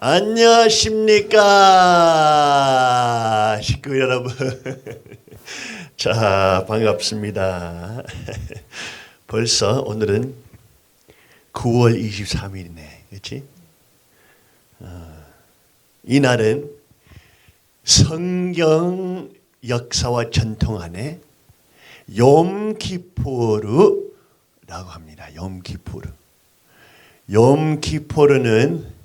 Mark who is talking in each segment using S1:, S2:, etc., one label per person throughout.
S1: 안녕하십니까 식구 여러분. 자, 반갑습니다. 벌써 오늘은 9월 23일이네, 그렇지? 이날은 성경 역사와 전통 안에 욤키푸르라고 합니다. 욤키푸르. 욤키푸르는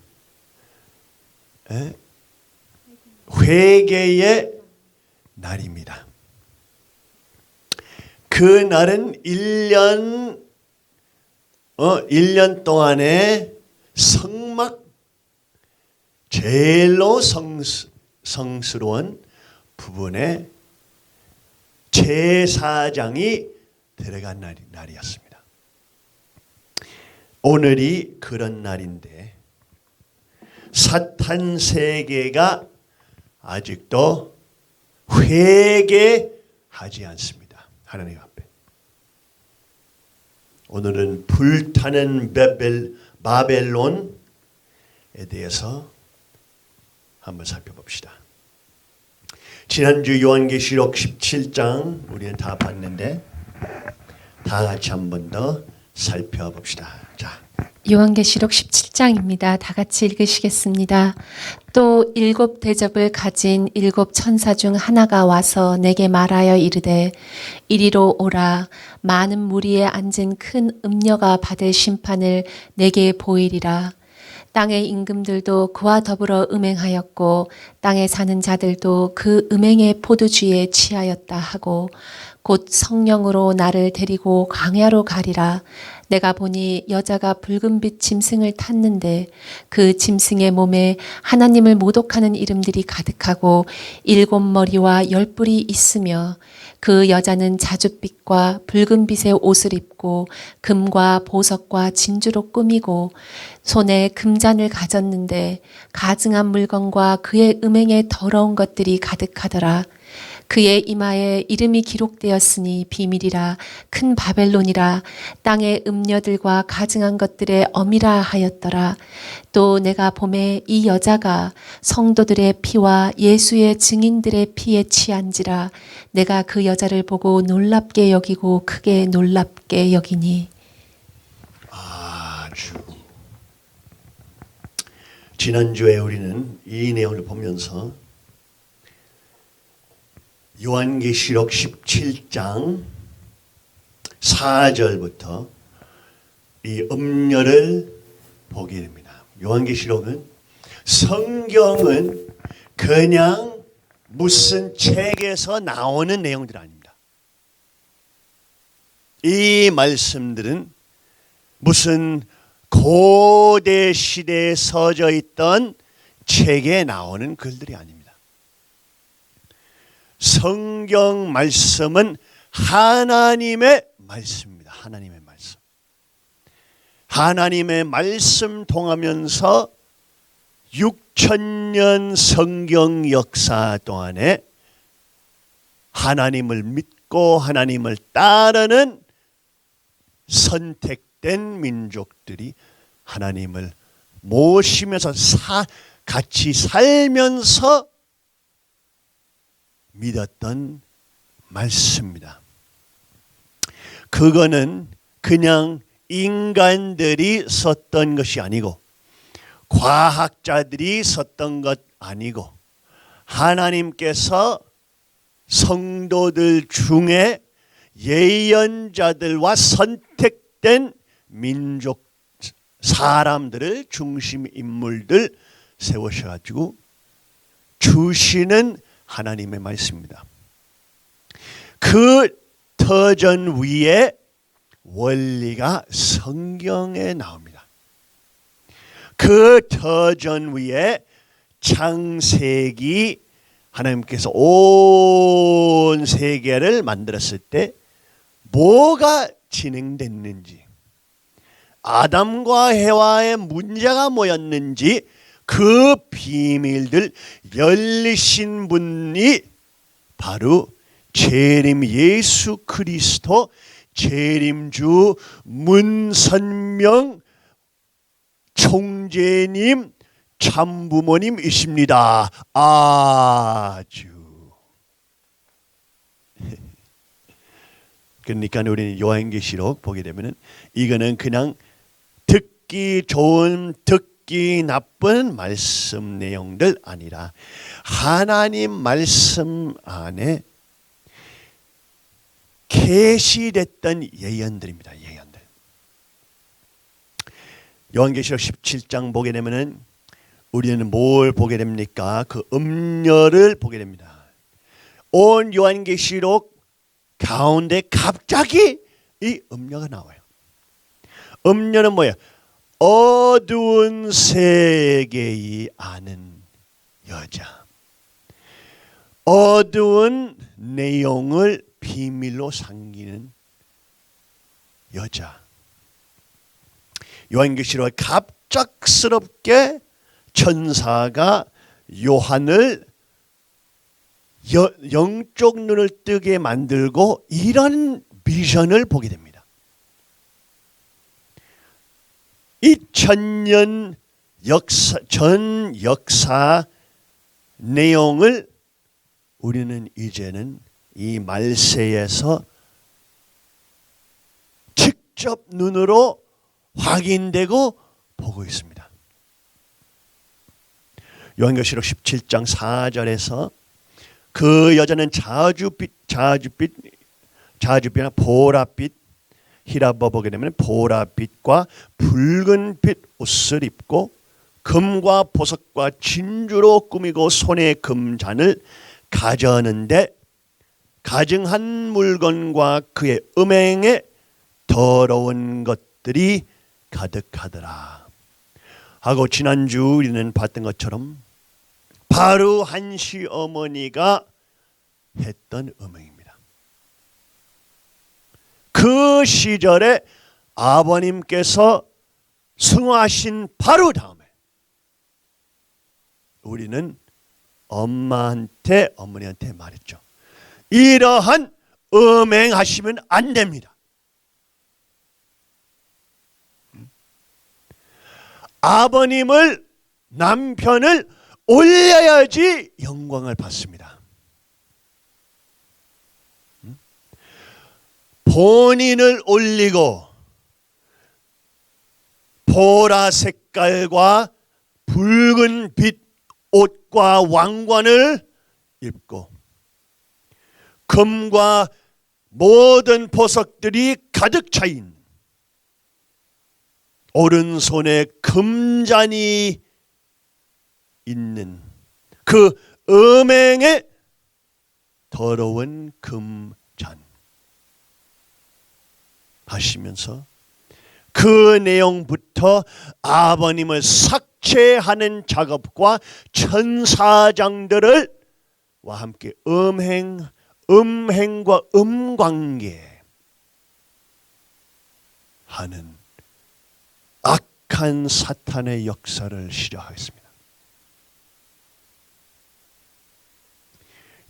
S1: 회개의 날입니다. 그 날은 1년 동안에 성막 제일로 성스러운 부분에 제사장이 들어간 날이었습니다. 오늘이 그런 날인데 사탄 세계가 아직도 회개하지 않습니다. 하나님 앞에. 오늘은 불타는 바벨론에 대해서 한번 살펴봅시다. 지난주 요한계시록 17장 우리는 다 봤는데 다 같이 한 번 더 살펴봅시다. 자,
S2: 요한계시록 17장입니다. 다 같이 읽으시겠습니다. 또 7 대접을 가진 7 천사 중 하나가 와서 내게 말하여 이르되 이리로 오라. 많은 무리에 앉은 큰 음녀가 받을 심판을 내게 보이리라. 땅의 임금들도 그와 더불어 음행하였고 땅에 사는 자들도 그 음행의 포도주에 취하였다 하고 곧 성령으로 나를 데리고 광야로 가리라. 내가 보니 여자가 붉은빛 짐승을 탔는데 그 짐승의 몸에 하나님을 모독하는 이름들이 가득하고 7 머리와 10 뿔이 있으며 그 여자는 자줏빛과 붉은빛의 옷을 입고 금과 보석과 진주로 꾸미고 손에 금잔을 가졌는데 가증한 물건과 그의 음행에 더러운 것들이 가득하더라. 그의 이마에 이름이 기록되었으니 비밀이라 큰 바벨론이라 땅의 음녀들과 가증한 것들의 어미라 하였더라. 또 내가 보매 이 여자가 성도들의 피와 예수의 증인들의 피에 취한지라. 내가 그 여자를 보고 놀랍게 여기고 크게 놀랍게 여기니.
S1: 아주 지난주에 우리는 이 내용을 보면서 요한계시록 17장 4절부터 이 음녀를 보게 됩니다. 요한계시록은 성경은 그냥 무슨 책에서 나오는 내용들 아닙니다. 이 말씀들은 무슨 고대 시대에 써져 있던 책에 나오는 글들이 아닙니다. 성경 말씀은 하나님의 말씀입니다. 하나님의 말씀. 하나님의 말씀 통하면서 6,000년 성경 역사 동안에 하나님을 믿고 하나님을 따르는 선택된 민족들이 하나님을 모시면서 같이 살면서 믿었던 말씀입니다. 그거는 그냥 인간들이 썼던 것이 아니고 과학자들이 썼던 것 아니고 하나님께서 성도들 중에 예언자들과 선택된 민족 사람들을 중심 인물들 세우셔가지고 주시는 하나님의 말씀입니다. 그 터전 위에 원리가 성경에 나옵니다. 그 터전 위에 창세기 하나님께서 온 세계를 만들었을 때 뭐가 진행됐는지 아담과 해와의 문제가 뭐였는지 그 비밀들 열리신 분이 바로 재림 예수 그리스도 재림주 문선명 총재님 참부모님이십니다. 아주. 그러니까 우리는 요한계시록 보게 되면은 이거는 그냥 듣기 좋은, 듣기 나쁜 말씀 내용들 아니라 하나님 말씀 안에 계시됐던 예언들입니다. 예언들. 요한계시록 17장 보게 되면은 우리는 뭘 보게 됩니까? 그 음녀를 보게 됩니다. 온 요한계시록 가운데 갑자기 이 음녀가 나와요. 음녀는 뭐예요? 어두운 세계의 아는 여자. 어두운 내용을 비밀로 삼기는 여자. 요한계시록에 갑작스럽게 천사가 요한을 영적 눈을 뜨게 만들고 이런 비전을 보게 됩니다. 2000년 전 역사 내용을 우리는 이제는 이 말세에서 직접 눈으로 확인되고 보고 있습니다. 요한계시록 17장 4절에서 그 여자는 자주빛이나 보랏빛, 히라보 보게 되면 보랏빛과 붉은빛 옷을 입고 금과 보석과 진주로 꾸미고 손에 금잔을 가져는데 가증한 물건과 그의 음행에 더러운 것들이 가득하더라 하고, 지난주 우리는 봤던 것처럼 바로 한시 어머니가 했던 음행입니다. 그 시절에 아버님께서 승화하신 바로 다음에 우리는 어머니한테 말했죠. 이러한 음행하시면 안 됩니다. 아버님을, 남편을 올려야지 영광을 받습니다. 본인을 올리고 보라 색깔과 붉은 빛 옷과 왕관을 입고 금과 모든 보석들이 가득 차인 오른손에 금잔이 있는 그 음행의 더러운 금잔 하시면서 그 내용부터 아버님을 삭제하는 작업과 천사장들을 와 함께 음행과 음관계 하는 악한 사탄의 역사를 시작하겠습니다.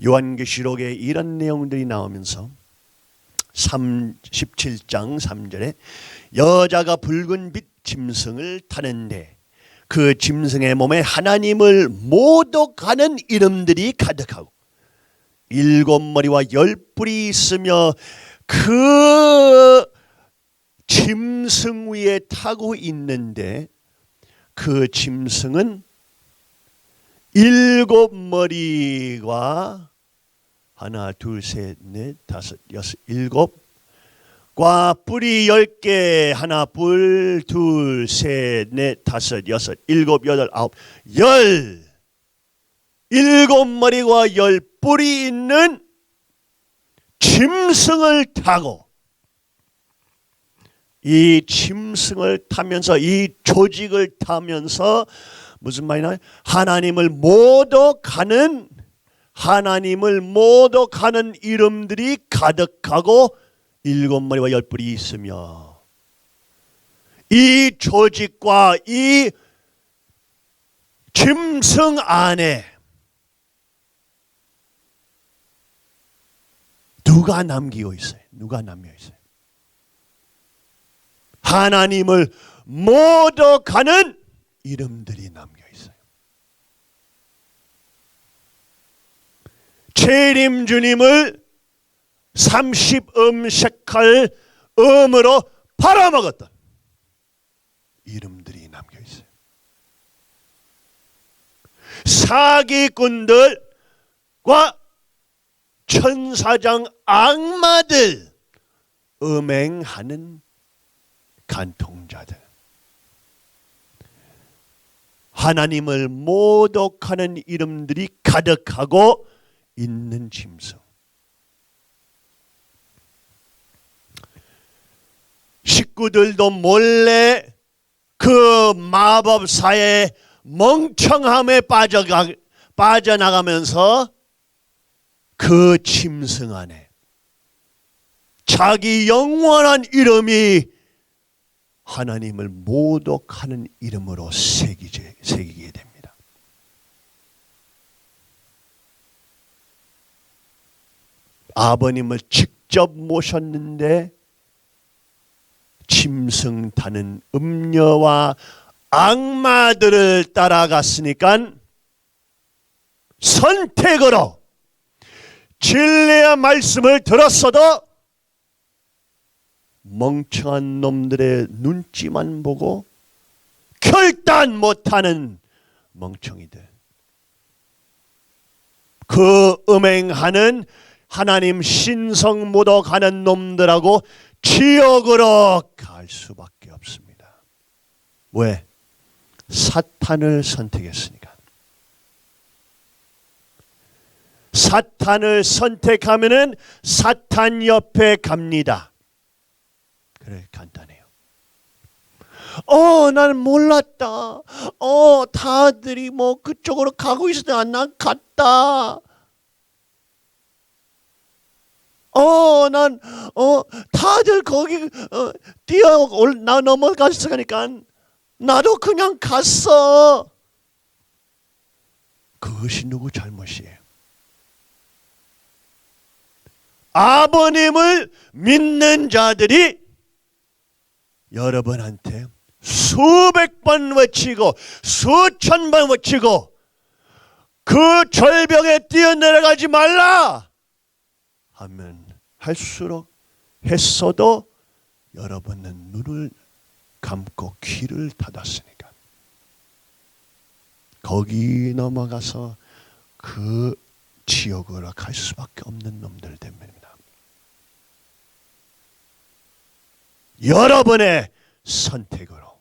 S1: 요한계시록에 이런 내용들이 나오면서 17장 3절에 여자가 붉은 빛 짐승을 타는데 그 짐승의 몸에 하나님을 모독하는 이름들이 가득하고 7머리와 10뿔이 있으며 그 짐승 위에 타고 있는데 그 짐승은 7머리와 하나, 둘, 셋, 넷, 다섯, 여섯, 7과 뿔이 10개, 하나, 뿔, 둘, 셋, 넷, 다섯, 여섯, 7, 8, 9, 7머리와 10뿔이 있는 짐승을 타고 이 짐승을 타면서 이 조직을 타면서 무슨 말이냐? 하나님을 모독하는 이름들이 가득하고 7머리와 10뿔이 있으며 이 조직과 이 짐승 안에 누가 남기고 있어요? 누가 남겨 있어요? 하나님을 모독하는 이름들이 남겨 있어요. 세림 주님을 30셰칼 음으로 팔아먹었던 이름들이 남겨 있어요. 사기꾼들과 천사장 악마들, 음행하는 간통자들, 하나님을 모독하는 이름들이 가득하고 있는 짐승. 식구들도 몰래 그 마법사의 멍청함에 빠져나가면서 그 짐승 안에 자기 영원한 이름이 하나님을 모독하는 이름으로 새기게 됩니다. 아버님을 직접 모셨는데 짐승 타는 음녀와 악마들을 따라갔으니까 선택으로 진리의 말씀을 들었어도 멍청한 놈들의 눈치만 보고 결단 못하는 멍청이들, 그 음행하는 하나님 신성 모독하는 놈들하고 지옥으로 갈 수밖에 없습니다. 왜? 사탄을 선택했으니까. 사탄을 선택하면은 사탄 옆에 갑니다. 그래, 간단해요. 난 몰랐다. 다들이 뭐 그쪽으로 가고 있으니까 난 갔다. 다들 거기 나 넘어갔으니까 나도 그냥 갔어. 그것이 누구 잘못이에요? 아버님을 믿는 자들이 여러분한테 수백 번 외치고 수천 번 외치고 그 절벽에 뛰어내려가지 말라 하면 할수록 했어도 여러분은 눈을 감고 귀를 닫았으니까 거기 넘어가서 그 지옥으로 갈 수밖에 없는 놈들 됩니다. 여러분의 선택으로,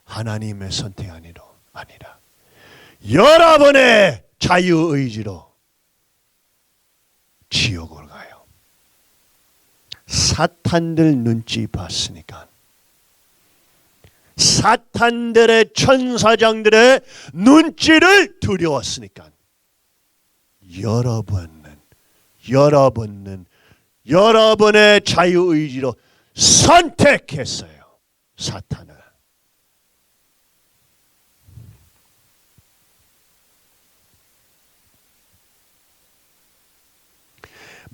S1: 하나님의 선택 아니라 여러분의 자유의지로 지옥으로 가요. 사탄들 눈치 봤으니까, 사탄들의 천사장들의 눈치를 두려웠으니까 여러분은 여러분의 자유의지로 선택했어요. 사탄을.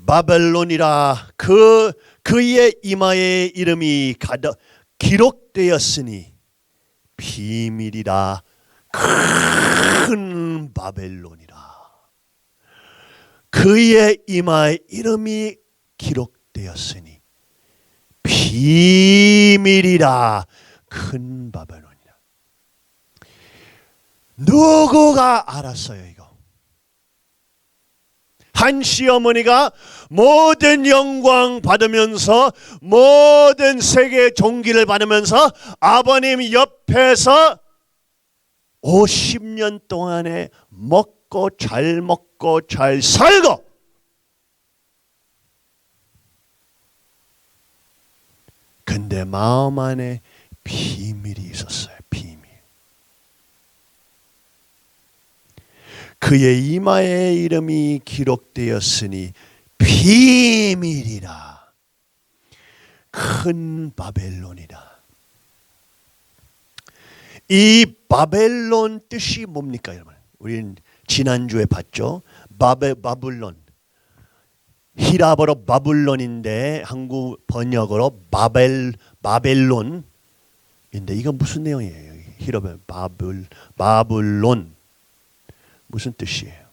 S1: 바벨론이라 그의 이마에 이름이 기록되었으니 비밀이라 큰 바벨론이라. 그의 이마에 이름이 기록되었으니 비밀이라 큰 바벨론이라. 누구가 알았어요 이거? 한 시어머니가 모든 영광 받으면서 모든 세계 존귀를 받으면서 아버님 옆에서 50년 동안에 먹고 잘 살고 근데 마음 안에 비밀이 있었어요. 비밀. 그의 이마에 이름이 기록되었으니 비밀이라 큰 바벨론이라. 이 바벨론 뜻이 뭡니까 여러분? 우리는 지난주에 봤죠. 바벨론. 히라버로 바블론인데 한국 번역으로 바벨론인데 이건 무슨 내용이에요? 히라버 바블론 무슨 뜻이에요?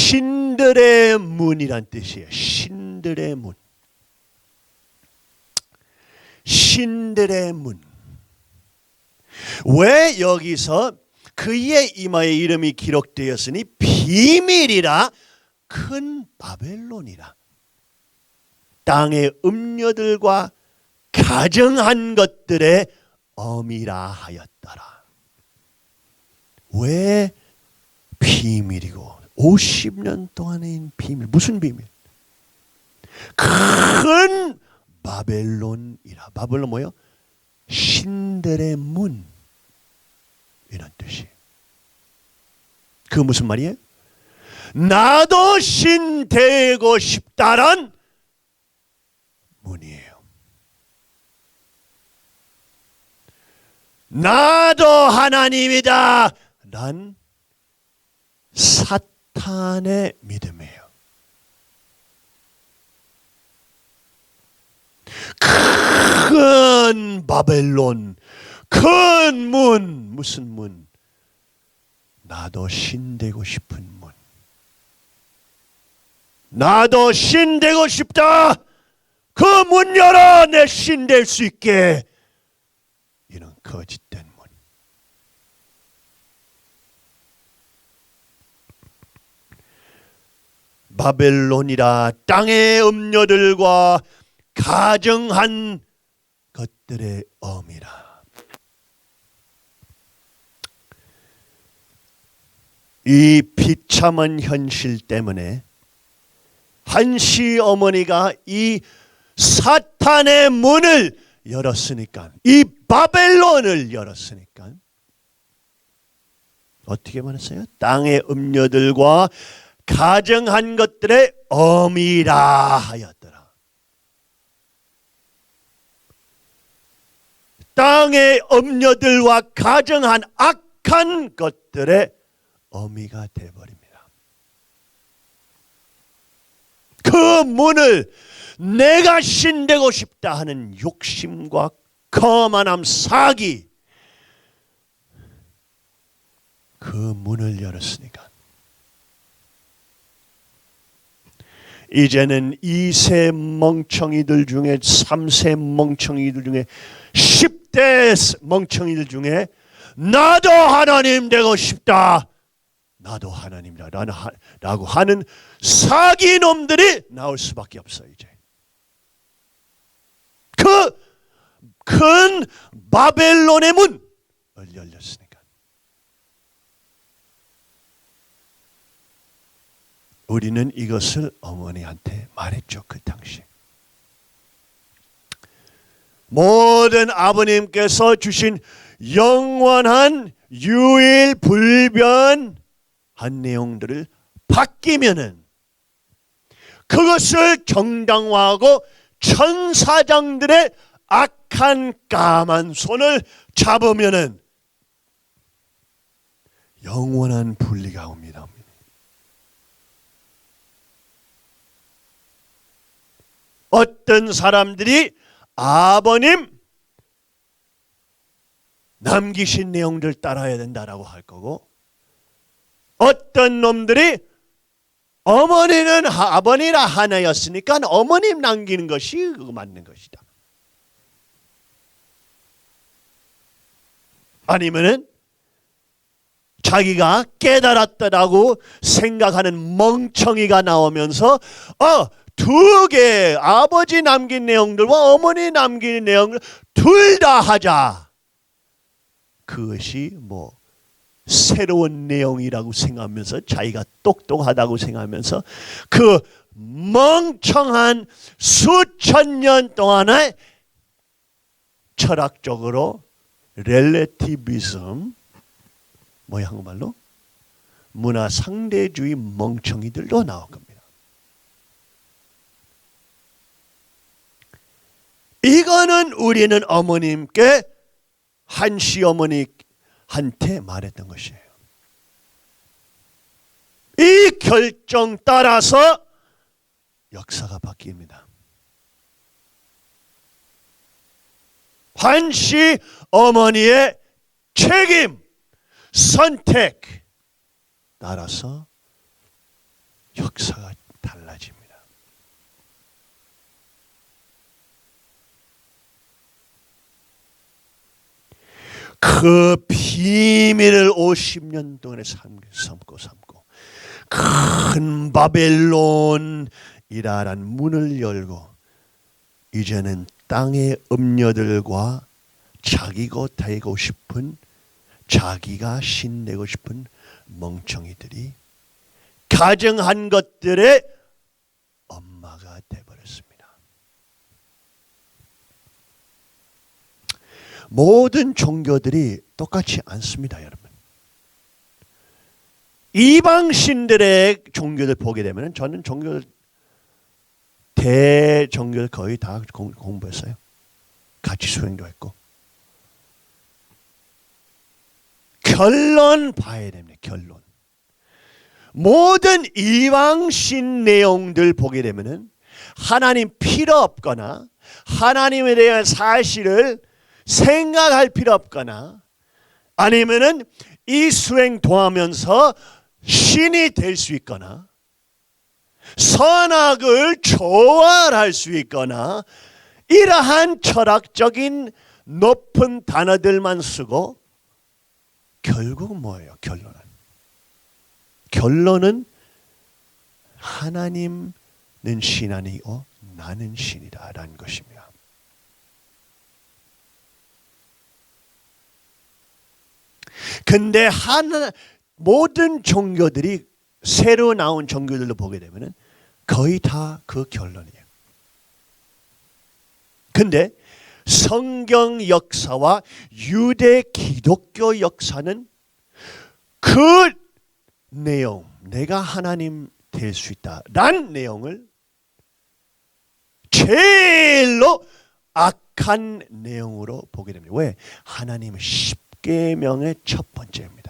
S1: 신들의 문이란 뜻이에요. 신들의 문. 신들의 문. 왜 여기서 그의 이마에 이름이 기록되었으니 비밀이라 큰 바벨론이라 땅의 음녀들과 가정한 것들의 어미라 하였더라. 왜 비밀이고 50년 동안의 비밀. 무슨 비밀? 큰 바벨론이라. 바벨론 뭐예요? 신들의 문 이런 뜻이에요. 그 무슨 말이에요? 나도 신 되고 싶다란 문이에요. 나도 하나님이다 란 사탄의 믿음이에요. 큰 바벨론, 큰 문. 무슨 문? 나도 신 되고 싶은 문. 나도 신 되고 싶다. 그 문 열어, 내 신 될 수 있게. 이런 거짓된 문. 바벨론이라 땅의 음녀들과 가정한 것들의 어미라. 이 비참한 현실 때문에 한시 어머니가 이 사탄의 문을 열었으니까, 이 바벨론을 열었으니까 어떻게 말했어요? 땅의 음녀들과 가정한 것들의 어미라 하였더라. 땅의 음녀들과 가정한 악한 것들의 어미가 되어버립니다. 그 문을 내가 신되고 싶다 하는 욕심과 거만함, 사기, 그 문을 열었으니까 이제는 2세 멍청이들 중에, 3세 멍청이들 중에, 10대 멍청이들 중에 나도 하나님 되고 싶다, 나도 하나님이다 라고 하는 사기놈들이 나올 수밖에 없어요. 이제 그 큰 바벨론의 문을 열렸으니까 우리는 이것을 어머니한테 말했죠. 그 당시 모든 아버님께서 주신 영원한 유일불변한 내용들을 바뀌면은 그것을 정당화하고 천사장들의 악한 까만 손을 잡으면은 영원한 분리가 옵니다. 어떤 사람들이 아버님 남기신 내용들 따라야 된다라고 할 거고, 어떤 놈들이 어머니는 아버니라 하나였으니까 어머님 남기는 것이 그거 맞는 것이다. 아니면은 자기가 깨달았다라고 생각하는 멍청이가 나오면서 두 개, 아버지 남긴 내용들과 어머니 남긴 내용을 둘 다 하자. 그것이 뭐 새로운 내용이라고 생각하면서, 자기가 똑똑하다고 생각하면서 그 멍청한 수천 년 동안의 철학적으로 렐레티비즘, 뭐야 한국말로? 문화 상대주의 멍청이들도 나올 겁니다. 이거는 우리는 어머님께, 한시 어머니한테 말했던 것이에요. 이 결정 따라서 역사가 바뀝니다. 한시 어머니의 책임, 선택 따라서 역사가 달라집니다. 그 비밀을 50년 동안에 삼고 큰 바벨론이라는 문을 열고 이제는 땅의 음녀들과 자기가 되고 싶은, 자기가 신 되고 싶은 멍청이들이 가정한 것들의 엄마가 되어버렸습니다. 모든 종교들이 똑같지 않습니다, 여러분. 이방 신들의 종교를 보게 되면, 저는 대종교를 거의 다 공부했어요. 같이 수행도 했고. 결론 봐야 됩니다. 결론. 모든 이방 신 내용들 보게 되면은 하나님 필요 없거나 하나님에 대한 사실을 생각할 필요 없거나 아니면은 이 수행 도하면서 신이 될 수 있거나 선악을 조화할 수 있거나 이러한 철학적인 높은 단어들만 쓰고 결국은 뭐예요? 결론은 하나님은 신 아니고 나는 신이다라는 것입니다. 근데 모든 종교들이 새로 나온 종교들로 보게 되면 거의 다 그 결론이에요. 근데 성경 역사와 유대 기독교 역사는 그 내용, 내가 하나님 될 수 있다라는 내용을 제일로 악한 내용으로 보게 됩니다. 왜? 하나님은 십계명의 첫 번째입니다.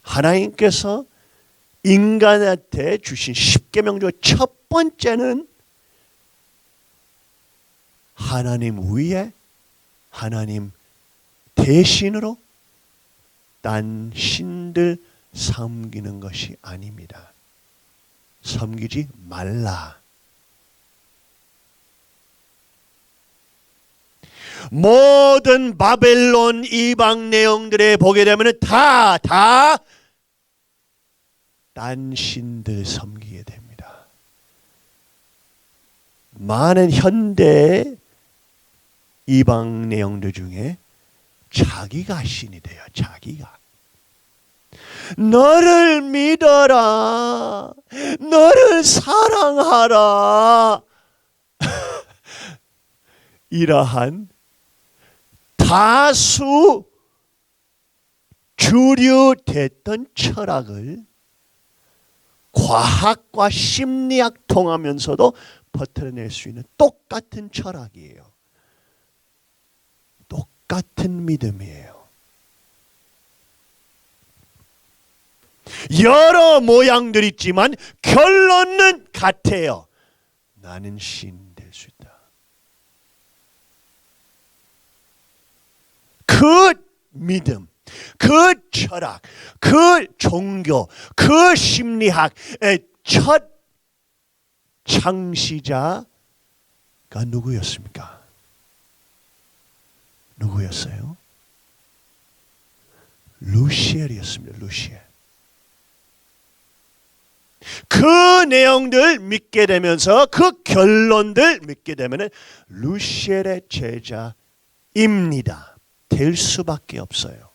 S1: 하나님께서 인간한테 주신 십계명 중 첫 번째는 하나님 위에 하나님 대신으로 딴 신들 섬기는 것이 아닙니다. 섬기지 말라. 모든 바벨론 이방 내용들에 보게 되면 다 딴 신들 섬기게 됩니다. 많은 현대 이방 내용들 중에 자기가 신이 돼요. 자기가. 너를 믿어라. 너를 사랑하라. 이러한 다수 주류됐던 철학을 과학과 심리학 통하면서도 버텨낼 수 있는 똑같은 철학이에요. 똑같은 믿음이에요. 여러 모양들 있지만 결론은 같아요. 나는 신 될 수 있다. 그 믿음, 그 철학, 그 종교, 그 심리학의 첫 창시자가 누구였습니까? 누구였어요? 루시엘이었습니다. 루시엘. 그 내용들 믿게 되면서 그 결론들 믿게 되면 루시엘의 제자입니다. 될 수밖에 없어요.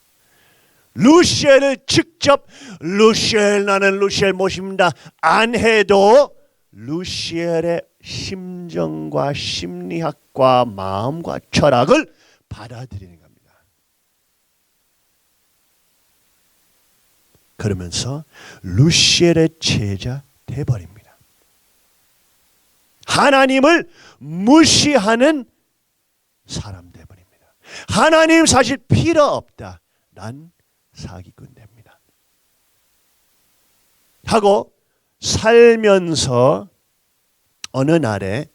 S1: 루시엘을 직접 루시엘 나는 루시엘 모십니다 안 해도 루시엘의 심정과 심리학과 마음과 철학을 받아들이는 겁니다. 그러면서 루시엘의 제자 돼버립니다. 하나님을 무시하는 사람 돼버립니다. 하나님 사실 필요 없다. 난 사기꾼 됩니다. 하고 살면서 어느 날에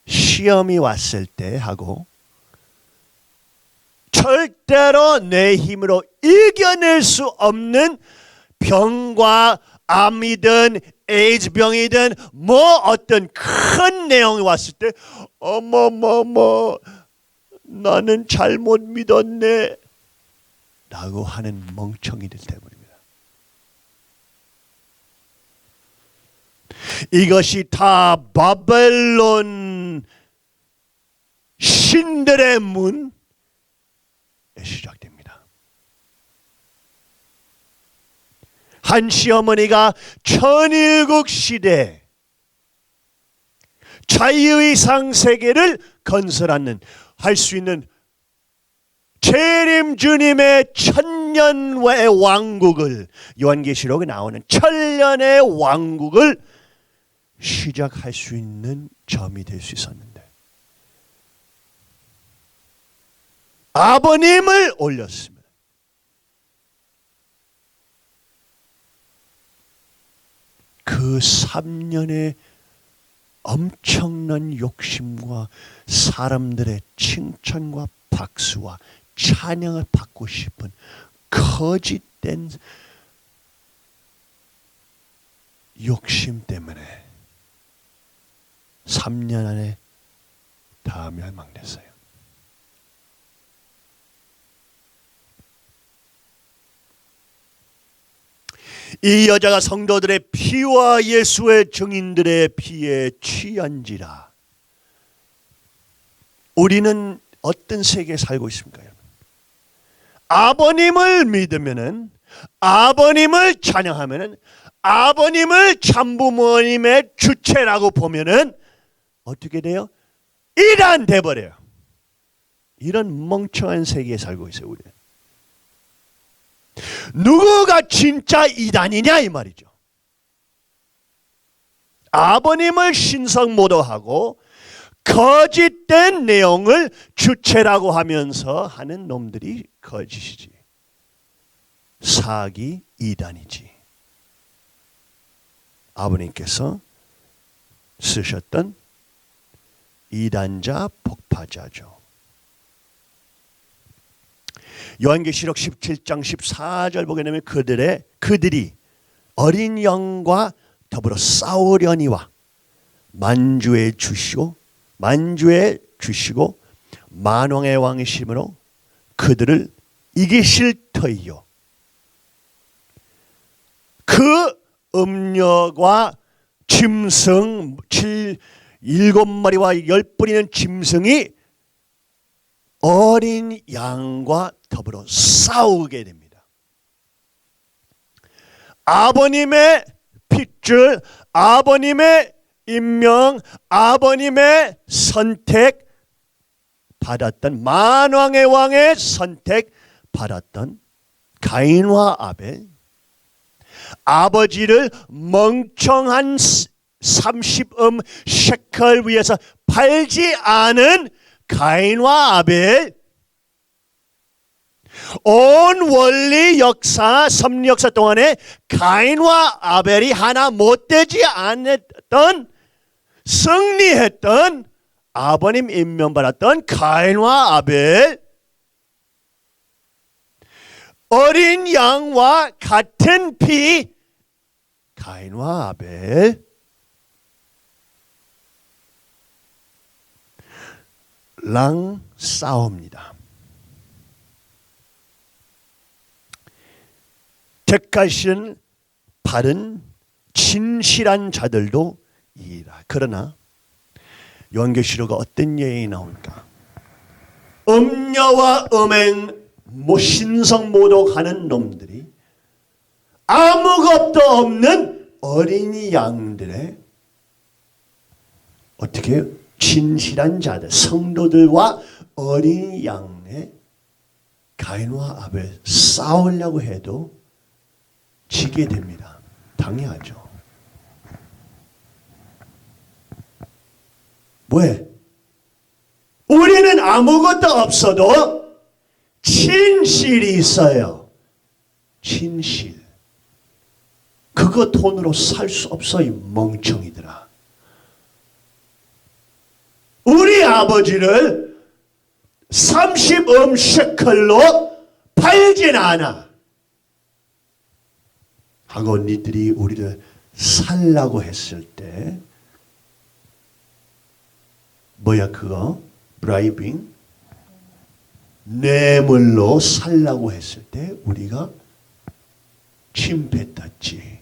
S1: 시험이 왔을 때 하고 절대로 내 힘으로 이겨낼 수 없는 병과 암이든 에이즈병이든 뭐 어떤 큰 내용이 왔을 때 어머머머 나는 잘못 믿었네 라고 하는 멍청이들 때문입니다. 이것이 다 바벨론 신들의 문에 시작됩니다. 한 시어머니가 천일국 시대 자유의 상세계를 건설하는 할 수 있는 재림 주님의 천년의 왕국을 요한계시록에 나오는 천년의 왕국을 시작할 수 있는 점이 될 수 있었는데 아버님을 올렸습니다. 그 3년의 엄청난 욕심과 사람들의 칭찬과 박수와 찬양을 받고 싶은 거짓된 욕심 때문에 3년 안에 다 멸망됐어요. 이 여자가 성도들의 피와 예수의 증인들의 피에 취한지라. 우리는 어떤 세계에 살고 있습니까, 여러분? 아버님을 믿으면은, 아버님을 찬양하면은, 아버님을 참부모님의 주체라고 보면은 어떻게 돼요? 이단 돼버려요. 이런 멍청한 세계에 살고 있어요, 우리는. 누구가 진짜 이단이냐 이 말이죠. 아버님을 신성모독하고 거짓된 내용을 주체라고 하면서 하는 놈들이 거짓이지. 사기 이단이지. 아버님께서 쓰셨던 이단자 폭파자죠. 요한계시록 17장 14절 보게 되면 그들이 어린 양과 더불어 싸우려니와 만주의 주시고 만왕의 왕이심으로 그들을 이기실 터이요. 그 음녀와 짐승 7마리와 10뿌리는 짐승이 어린 양과 더불어 싸우게 됩니다. 아버님의 핏줄, 아버님의 임명, 아버님의 선택 받았던 만왕의 왕의 선택 받았던 가인과 아벨, 아버지를 멍청한 30음 셰컬 위에서 팔지 않은 가인과 아벨, 온 원리 역사, 섭리 역사 동안에 가인과 아벨이 하나 못되지 않았던, 승리했던, 아버님 임명받았던 가인과 아벨, 어린 양과 같은 피, 가인과 아벨, 랑 싸웁니다. 택하신 바른 진실한 자들도 이라. 그러나 요한계시록에 어떤 예언이 나올까? 음녀와 음행 신성모독하는 놈들이 아무것도 없는 어린이 양들의 어떻게 해요? 진실한 자들, 성도들과 어린 양의 가인과 아벨 싸우려고 해도 지게 됩니다. 당연하죠. 왜? 우리는 아무것도 없어도 진실이 있어요. 진실. 그거 돈으로 살 수 없어, 이 멍청이들아. 우리 아버지를 30음 셰컬로 팔진 않아. 하고 니들이 우리를 살라고 했을 때 뭐야 그거? 브라이빙? 뇌물로 살라고 했을 때 우리가 침뱉었지.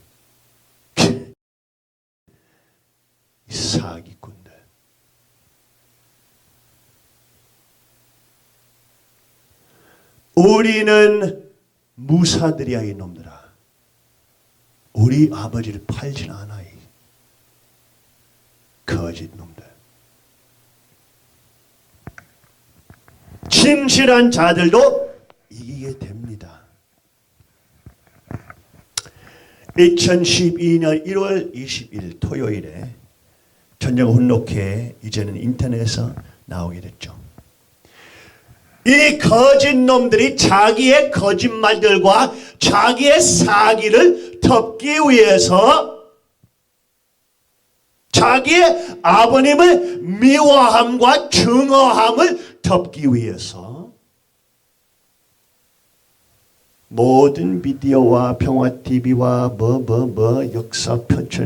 S1: 이 사기꾼들. 우리는 무사들이야 이놈들아. 우리 아버지를 팔진 않아. 이 거짓 놈들. 진실한 자들도 이기게 됩니다. 2012년 1월 20일 토요일에 전쟁 혼록회 이제는 인터넷에서 나오게 됐죠. 이 거짓놈들이 자기의 거짓말들과 자기의 사기를 덮기 위해서 자기의 아버님을 미워함과 증오함을 덮기 위해서 모든 비디오와 평화TV와 역사 편찬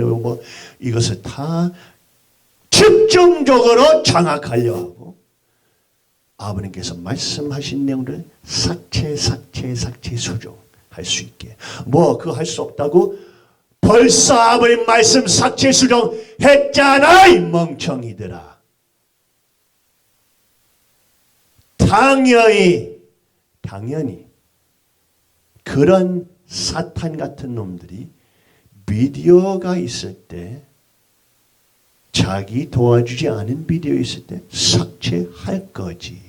S1: 이것을 다 집중적으로 장악하려 하고 아버님께서 말씀하신 내용을 삭제 수정할 수 있게. 그거 할 수 없다고? 벌써 아버님 말씀 삭제 수정했잖아 이 멍청이들아. 당연히 그런 사탄 같은 놈들이 비디오가 있을 때 자기 도와주지 않은 비디오 있을 때 삭제할 거지.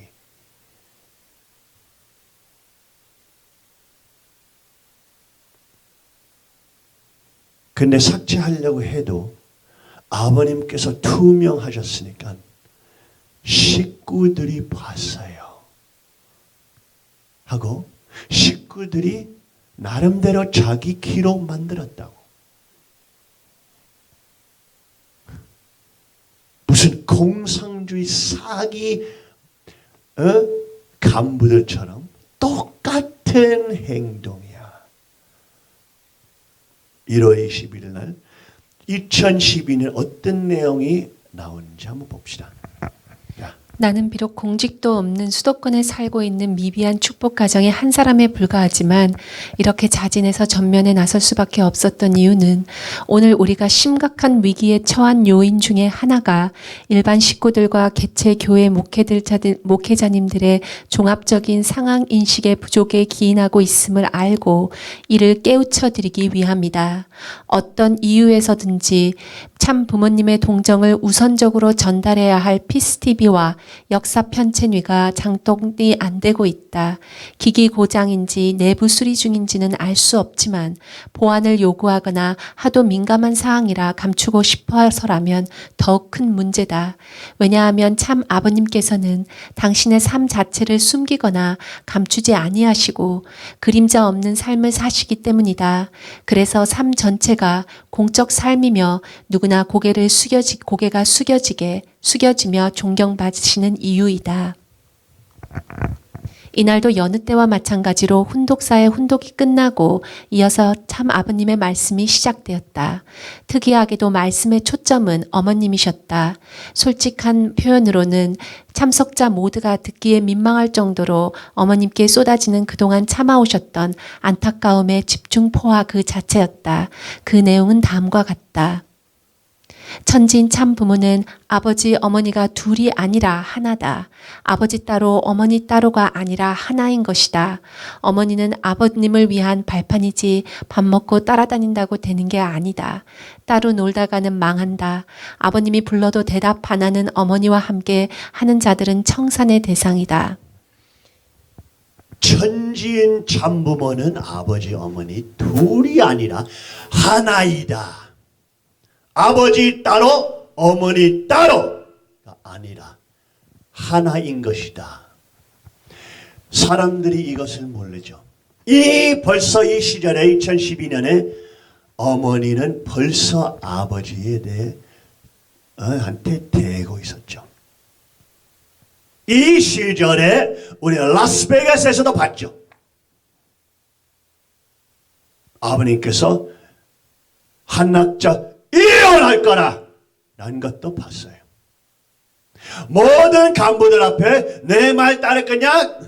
S1: 근데 삭제하려고 해도 아버님께서 투명하셨으니까 식구들이 봤어요. 하고 식구들이 나름대로 자기 기록 만들었다고. 무슨 공산주의 사기 간부들처럼 똑같은 행동이야. 1월 21일 날 2012년 어떤 내용이 나오는지 한번 봅시다.
S2: 나는 비록 공직도 없는 수도권에 살고 있는 미비한 축복 가정의 한 사람에 불과하지만 이렇게 자진해서 전면에 나설 수밖에 없었던 이유는 오늘 우리가 심각한 위기에 처한 요인 중에 하나가 일반 식구들과 개체 교회 목회자님들의 종합적인 상황 인식의 부족에 기인하고 있음을 알고 이를 깨우쳐드리기 위함이다. 어떤 이유에서든지 참 부모님의 동정을 우선적으로 전달해야 할 피스TV와 역사 편찬위가 장독이 안 되고 있다. 기기 고장인지 내부 수리 중인지는 알 수 없지만 보완을 요구하거나 하도 민감한 사항이라 감추고 싶어서라면 더욱 큰 문제다. 왜냐하면 참 아버님께서는 당신의 삶 자체를 숨기거나 감추지 아니하시고 그림자 없는 삶을 사시기 때문이다. 그래서 삶 전체가 공적 삶이며 누구나 고개가 숙여지며 존경받으시는 이유이다. 이날도 여느 때와 마찬가지로 훈독사의 훈독이 끝나고 이어서 참 아버님의 말씀이 시작되었다. 특이하게도 말씀의 초점은 어머님이셨다. 솔직한 표현으로는 참석자 모두가 듣기에 민망할 정도로 어머님께 쏟아지는 그동안 참아오셨던 안타까움의 집중포화 그 자체였다. 그 내용은 다음과 같다. 천지인 참 부모는 아버지 어머니가 둘이 아니라 하나다. 아버지 따로 어머니 따로가 아니라 하나인 것이다. 어머니는 아버님을 위한 발판이지 밥 먹고 따라다닌다고 되는 게 아니다. 따로 놀다가는 망한다. 아버님이 불러도 대답 안 하는 어머니와 함께 하는 자들은 청산의 대상이다.
S1: 천지인 참부모는 아버지 어머니 둘이 아니라 하나이다. 아버지 따로 어머니 따로가 아니라 하나인 것이다. 사람들이 이것을 모르죠. 벌써 이 시절에 2012년에 어머니는 벌써 아버지에 대해 한테 대고 있었죠. 이 시절에 우리가 라스베가스에서도 봤죠. 아버님께서 한 낙자 일어날 거라 라는 것도 봤어요. 모든 간부들 앞에 내 말 따를 거냐?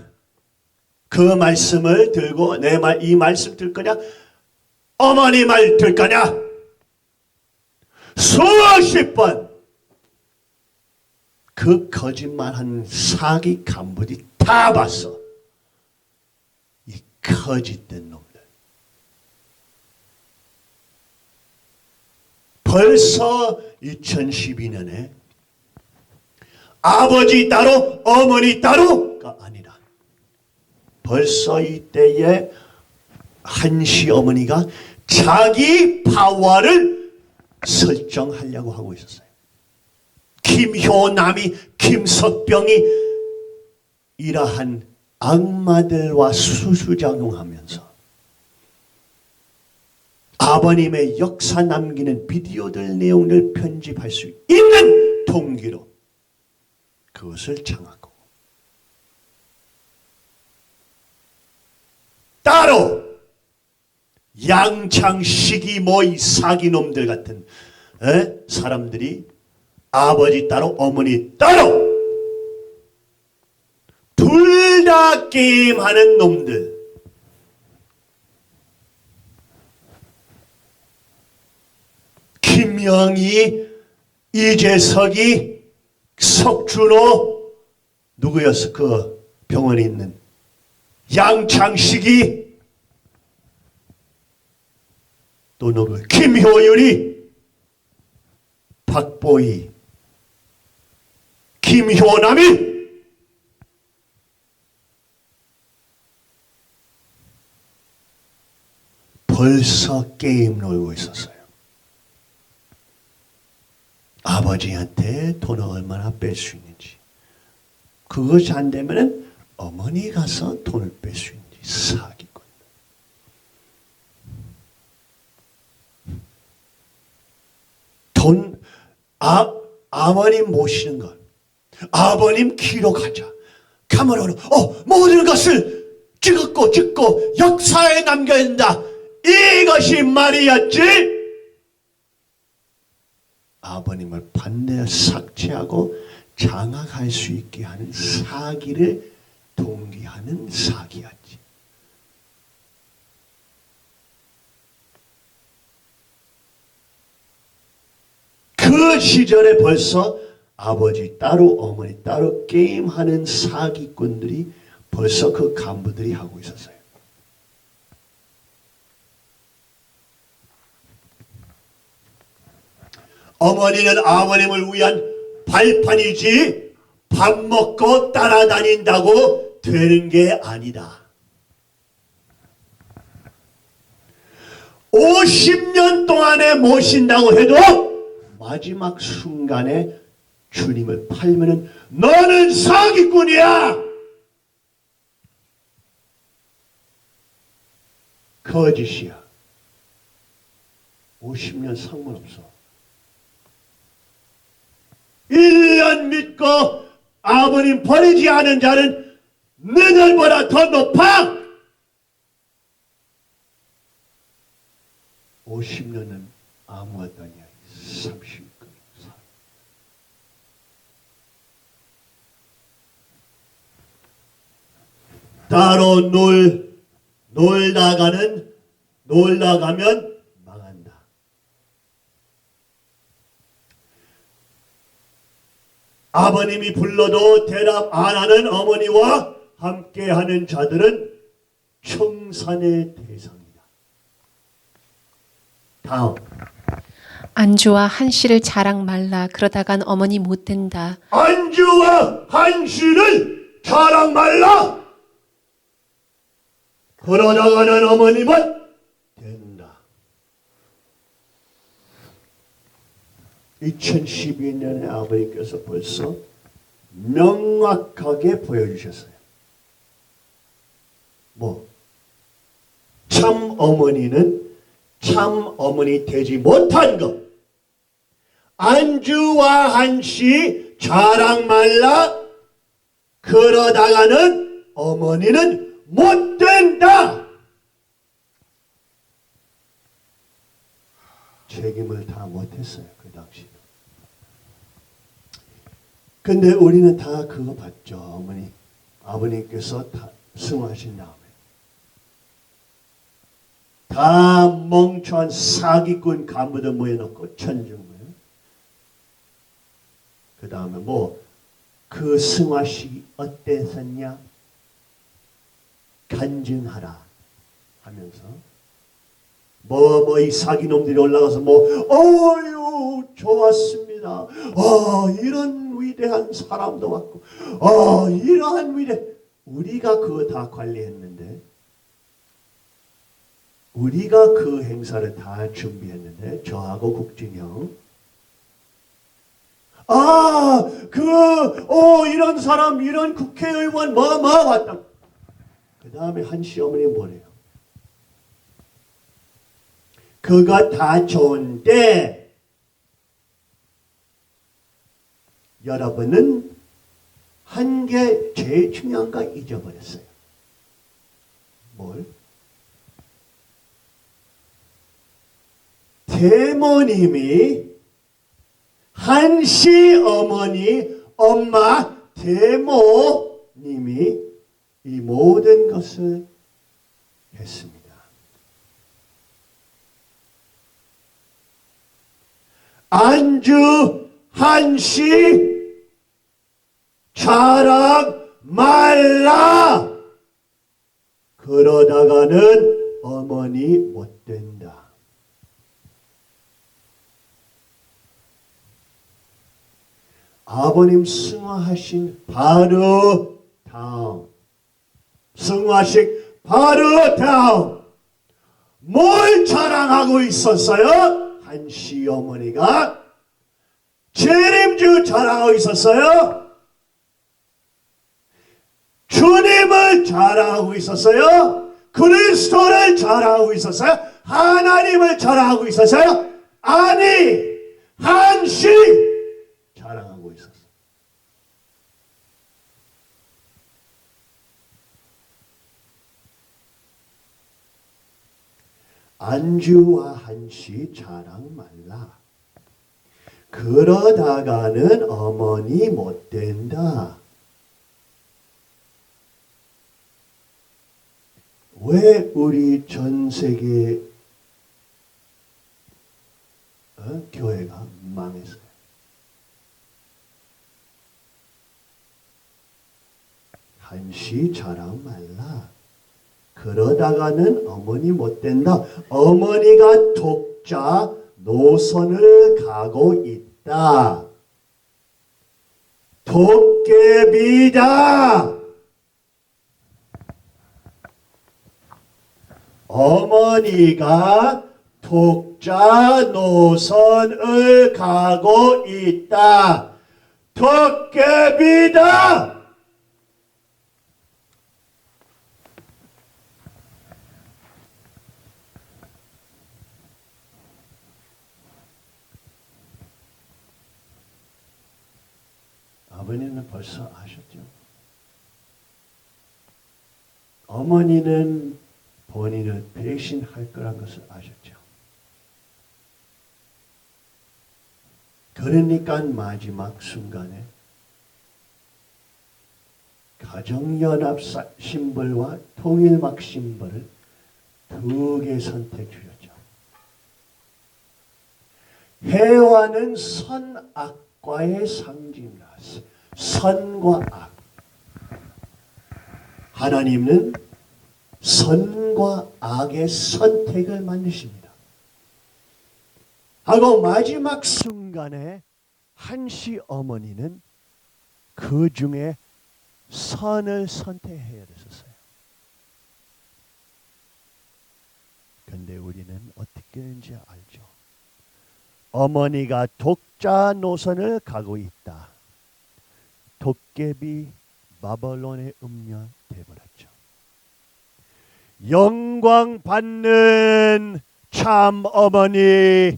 S1: 그 말씀을 들고 이 말씀 들 거냐? 어머니 말 들 거냐? 수십 번 그 거짓말한 사기 간부들이 다 봤어. 이 거짓된 놈들. 벌써 2012년에 아버지 따로 어머니 따로가 아니라 벌써 이때에 한시 어머니가 자기 파워를 설정하려고 하고 있었어요. 김효남이, 김석병이 이러한 악마들과 수수작용하면서 아버님의 역사 남기는 비디오들 내용을 편집할 수 있는 동기로 그것을 장하고 따로 양창식이 이 사기놈들 같은 사람들이 아버지 따로 어머니 따로 둘 다 게임하는 놈들. 김영희, 이재석이, 석준호, 누구였어? 그 병원에 있는 양창식이, 또 누구? 김효율이, 박보희, 김효남이 벌써 게임 놀고 있었어요. 아버지한테 돈을 얼마나 뺄 수 있는지, 그것이 안 되면은 어머니 가서 돈을 뺄 수 있는지. 사기꾼. 아버님 모시는 것, 아버님 기록하자. 카메라로 모든 것을 찍고 역사에 남겨야 된다. 이것이 말이었지. 아버님을 반대로 삭제하고 장악할 수 있게 하는 사기를 동기하는 사기였지. 그 시절에 벌써 아버지 따로 어머니 따로 게임하는 사기꾼들이 벌써 그 간부들이 하고 있었어요. 어머니는 아버님을 위한 발판이지 밥 먹고 따라다닌다고 되는 게 아니다. 50년 동안에 모신다고 해도 마지막 순간에 주님을 팔면은 너는 사기꾼이야. 거짓이야. 50년 상관없어. 1년 믿고 아버님 버리지 않은 자는 너희들보다 더 높아. 50년은 아무것도 아니야. 30년. 따로 놀다 가면 망한다. 아버님이 불러도 대답 안 하는 어머니와 함께하는 자들은 청산의 대상이다. 다음.
S2: 안주와 한씨를 자랑 말라. 그러다간 어머니 못 된다.
S1: 안주와 한씨를 자랑 말라. 그러다가는 어머님은 된다. 2012년에 아버님께서 벌써 명확하게 보여주셨어요. 참 어머니는 참 어머니 되지 못한 것. 안주와 한씨 자랑 말라. 그러다가는 어머니는 못 된다. 책임을 다 못했어요. 그 당시에. 근데 우리는 다 그거 봤죠. 어머니, 아버님께서 다 승화하신 다음에 다 멍청한 사기꾼 간부들 모여놓고 천중을. 그 다음에 그 승화식이 어땠었냐? 간증하라 하면서 이 사기놈들이 올라가서 어유 좋았습니다. 이런 위대한 사람도 왔고 이러한 우리가 그거 다 관리했는데, 우리가 그 행사를 다 준비했는데, 저하고 국진형 이런 사람, 이런 국회의원 왔다. 그 다음에 한 시어머니 뭐래요? 그거 다 좋은데 여러분은 한 게 제일 중요한 거 잊어버렸어요. 뭘? 대모님이 한시 어머니, 엄마, 대모님이 이 모든 것을 했습니다. 안주 한시 자랑 말라. 그러다가는 어머니 못 된다. 아버님 승화하신 바로 다음, 승화식 바로 다음 뭘 자랑하고 있었어요? 한 시어머니가 재림주 자랑하고 있었어요? 주님을 자랑하고 있었어요? 그리스도를 자랑하고 있었어요? 하나님을 자랑하고 있었어요? 아니, 한시 자랑하고 있었어요. 안주와 한시 자랑 말라. 그러다가는 어머니 못 된다. 왜 우리 전 세계 교회가 망했어요? 한시 자랑 말라. 그러다가는 어머니 못 된다. 어머니가 독자 노선을 가고 있다. 도깨비다. 어머니가 독자 노선을 가고 있다. 도깨비다. 아버님은 벌써 아셨죠? 어머니는 본인을 배신할 거란 것을 아셨죠? 그러니까 마지막 순간에 가정연합 심벌과 통일막 심벌을 두 개 선택 주셨죠. 해와는 선악과의 상징이라. 선과 악. 하나님은 선과 악의 선택을 만드십니다. 하고 마지막 순간에 한시 어머니는 그 중에 선을 선택해야 됐었어요. 근데 우리는 어떻게 되는지 알죠? 어머니가 독자 노선을 가고 있다. 도깨비 바벨론의 음녀 되어버렸죠. 영광 받는 참 어머니,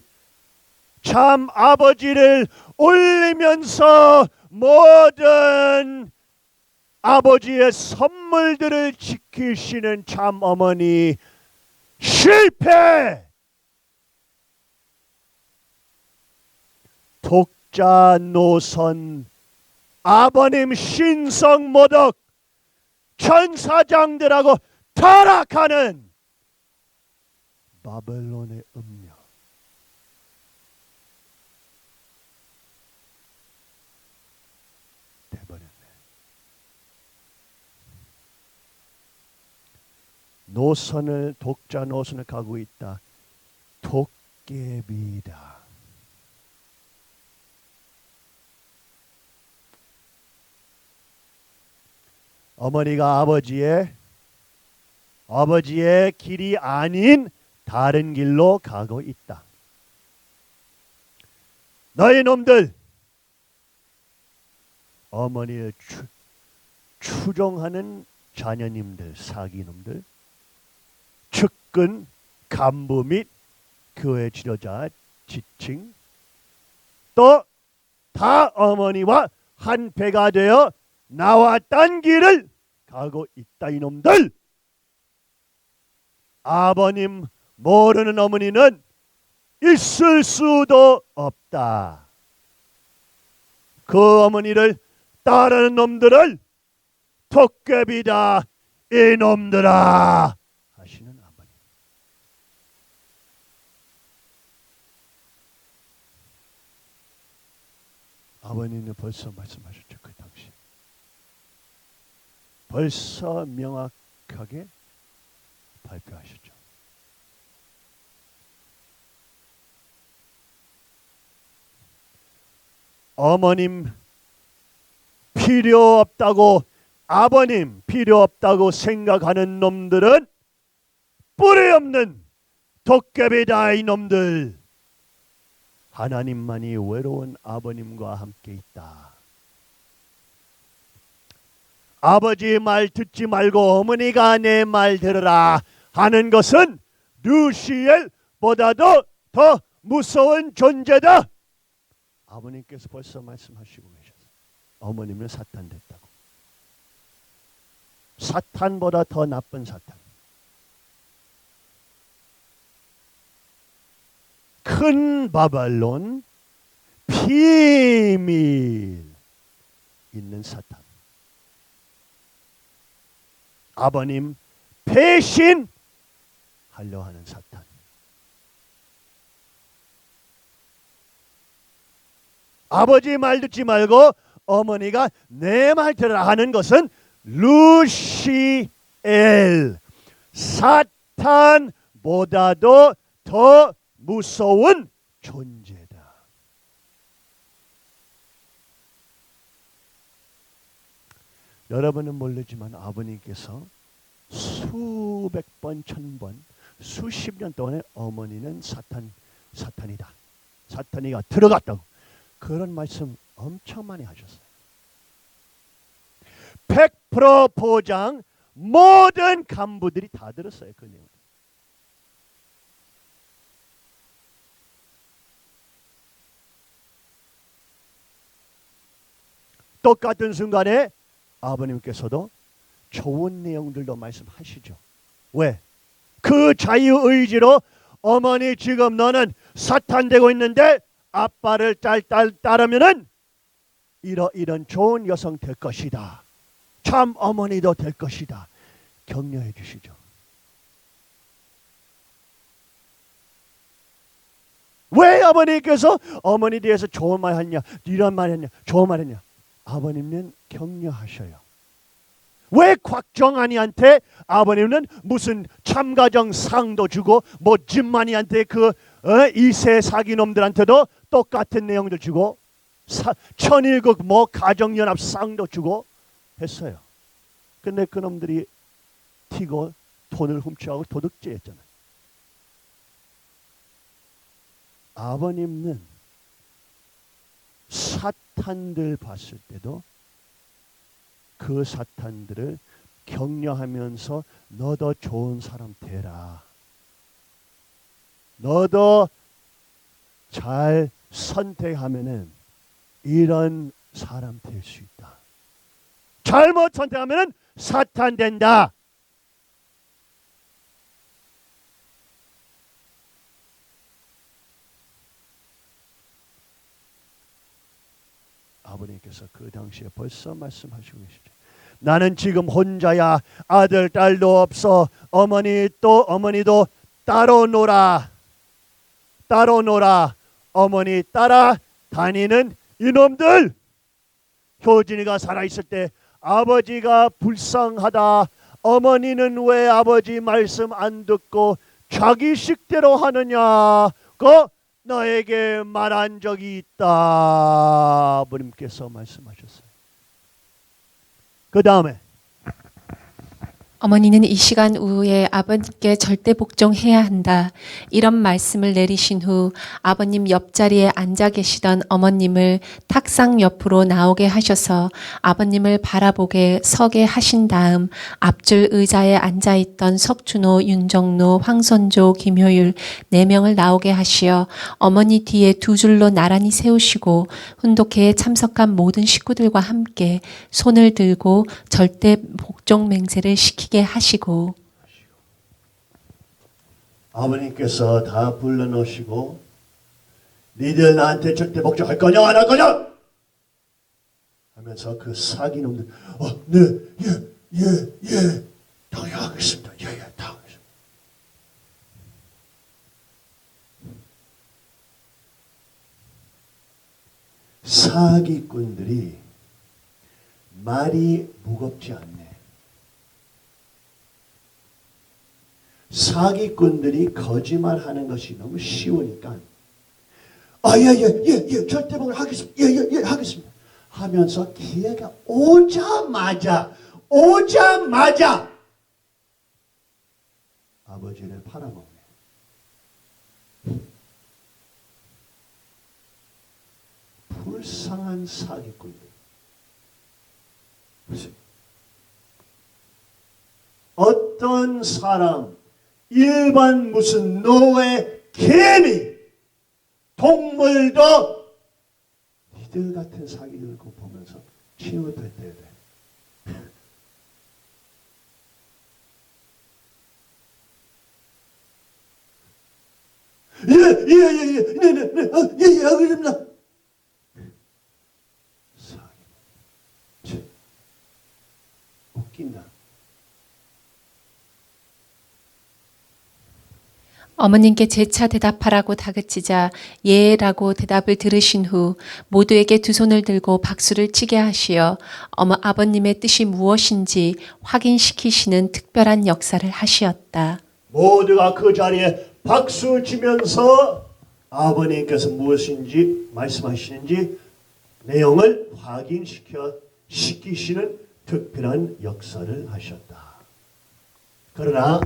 S1: 참 아버지를 올리면서 모든 아버지의 선물들을 지키시는 참 어머니 실패. 독자 노선 아버님 신성 모독 천사장들하고 타락하는 바벨론의 음녀. 돼버렸네. 노선을 독자 노선을 가고 있다. 도깨비다. 어머니가 아버지의 길이 아닌 다른 길로 가고 있다. 너희 놈들, 어머니를 추종하는 자녀님들, 사기놈들, 측근, 간부 및 교회 지도자, 지층, 또 다 어머니와 한 배가 되어 나와 딴 길을 가고 있다. 이놈들, 아버님 모르는 어머니는 있을 수도 없다. 그 어머니를 따르는 놈들을 도깨비다 이놈들아 하시는 아버님. 아버님은 벌써 말씀하셨죠. 그 당시 벌써 명확하게 발표하셨죠. 어머님 필요 없다고, 아버님 필요 없다고 생각하는 놈들은 뿌리 없는 도깨비다 이놈들. 하나님만이 외로운 아버님과 함께 있다. 아버지 말 듣지 말고 어머니가 내 말 들으라 하는 것은 루시엘보다도 더 무서운 존재다. 아버님께서 벌써 말씀하시고 계셨어요. 어머님은 사탄 됐다고. 사탄보다 더 나쁜 사탄. 큰 바벨론, 비밀 있는 사탄. 아버님 배신하려 하는 사탄. 아버지 말 듣지 말고 어머니가 내 말 들으라 하는 것은 루시엘, 사탄보다도 더 무서운 존재다. 여러분은 모르지만 아버님께서 수백 번, 천 번, 수십 년 동안에 어머니는 사탄이다. 사탄이가 들어갔다고. 그런 말씀 엄청 많이 하셨어요. 100% 보장, 모든 간부들이 다 들었어요. 그 내용. 똑같은 순간에 아버님께서도 좋은 내용들도 말씀하시죠. 왜? 그 자유의지로 어머니 지금 너는 사탄 되고 있는데 아빠를 따르면은 이런 좋은 여성 될 것이다. 참 어머니도 될 것이다. 격려해 주시죠. 왜 아버님께서 어머니 대해서 좋은 말 했냐, 이런 말 했냐, 좋은 말 했냐? 아버님은 격려하셔요. 왜 곽정안이한테 아버님은 무슨 참가정 상도 주고 뭐 진만이한테 그 이세 사기놈들한테도 똑같은 내용들 주고 천일국 뭐 가정연합 상도 주고 했어요. 근데 그놈들이 튀고 돈을 훔쳐가고 도둑질했잖아요. 아버님은 사탄들 봤을 때도 그 사탄들을 격려하면서 너도 좋은 사람 되라. 너도 잘 선택하면은 이런 사람 될 수 있다. 잘못 선택하면은 사탄 된다. 아버님께서 그 당시에 벌써 말씀하시고 계시죠. 나는 지금 혼자야. 아들 딸도 없어. 어머니도 따로 놀아. 어머니 따라 다니는 이놈들. 효진이가 살아있을 때 아버지가 불쌍하다. 어머니는 왜 아버지 말씀 안 듣고 자기 식대로 하느냐고 너에게 말한 적이 있다. 아버님께서 말씀하셨어요. 그 다음에
S2: 어머니는 이 시간 이후에 아버님께 절대 복종해야 한다. 이런 말씀을 내리신 후 아버님 옆자리에 앉아 계시던 어머님을 탁상 옆으로 나오게 하셔서 아버님을 바라보게 서게 하신 다음 앞줄 의자에 앉아있던 석준호, 윤정로, 황선조, 김효율 4명을 나오게 하시어 어머니 뒤에 2줄로 나란히 세우시고 훈독회에 참석한 모든 식구들과 함께 손을 들고 절대 복종 맹세를 시키게 하시고
S1: 아버님께서 다 불러놓으시고 니들 나한테 절대 복종할 거냐 안 할 거냐 하면서 그 사기놈들 네, 당연하겠습니다. 당연하겠습니다. 사기꾼들이 말이 무겁지 않네. 사기꾼들이 거짓말하는 것이 너무 쉬우니까 절대 복을 하겠습니다. 하겠습니다. 하면서 기회가 오자마자 아버지를 팔아먹네. 불쌍한 사기꾼들. 어떤 사람 일반 무슨 노예 개미 동물도 이들 같은 사기를 보면서 치유될 때야 돼. 알겠습니다. 사기. 웃긴다.
S2: 어머님께 재차 대답하라고 다그치자 예라고 대답을 들으신 후 모두에게 2 손을 들고 박수를 치게 하시어 아버님의 뜻이 무엇인지 확인시키시는 특별한 역사를 하시었다.
S1: 모두가 그 자리에 박수 치면서 아버님께서 무엇인지 말씀하시는지 내용을 확인시키시는 특별한 역사를 하셨다. 그러나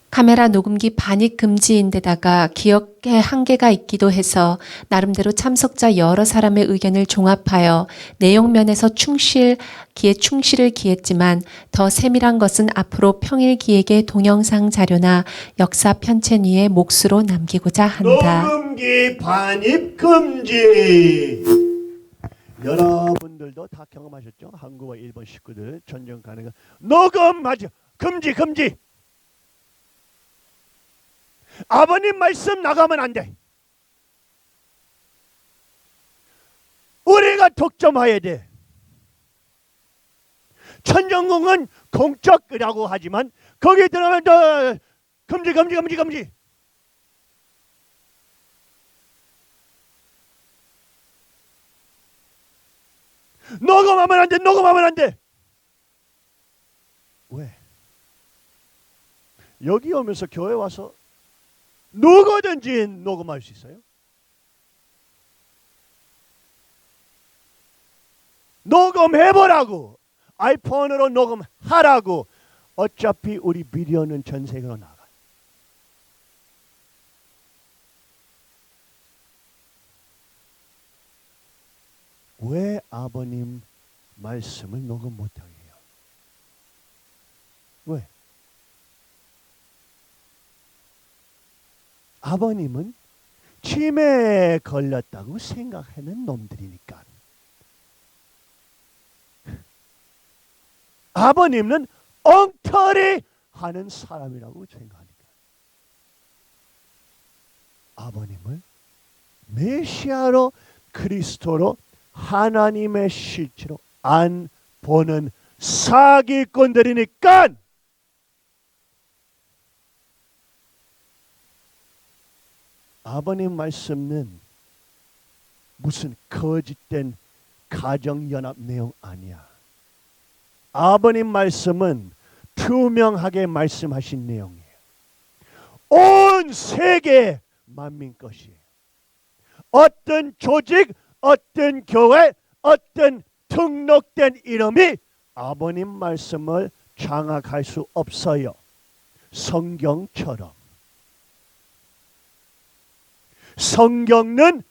S2: 카메라 녹음기 반입 금지인데다가 기억에 한계가 있기도 해서 나름대로 참석자 여러 사람의 의견을 종합하여 내용 면에서 충실을 기했지만 더 세밀한 것은 앞으로 평일 기획의 동영상 자료나 역사 편찬 위에 몫으로 남기고자 한다.
S1: 녹음기 반입 금지. 여러분들도 다 경험하셨죠? 한국과 일본 식구들 전쟁 가는 거 녹음하죠. 금지. 아버님 말씀 나가면 안 돼. 우리가 독점해야 돼. 천정궁은 공적이라고 하지만 거기 들어가면 더 금지. 녹음하면 안 돼. 왜? 여기 오면서 교회 와서 누구든지 녹음할 수 있어요. 녹음해보라고. 아이폰으로 녹음하라고. 어차피 우리 비디오는 전 세계로 나가요. 왜 아버님 말씀을 녹음 못하게 해요? 왜? 아버님은 치매에 걸렸다고 생각하는 놈들이니까. 아버님은 엉터리 하는 사람이라고 생각하니까. 아버님을 메시아로 그리스도로 하나님의 실체로 안 보는 사기꾼들이니까 아버님 말씀은 무슨 거짓된 가정연합 내용 아니야. 아버님 말씀은 투명하게 말씀하신 내용이에요. 온 세계 만민 것이에요. 어떤 조직, 어떤 교회, 어떤 등록된 이름이 아버님 말씀을 장악할 수 없어요. 성경처럼. 성경은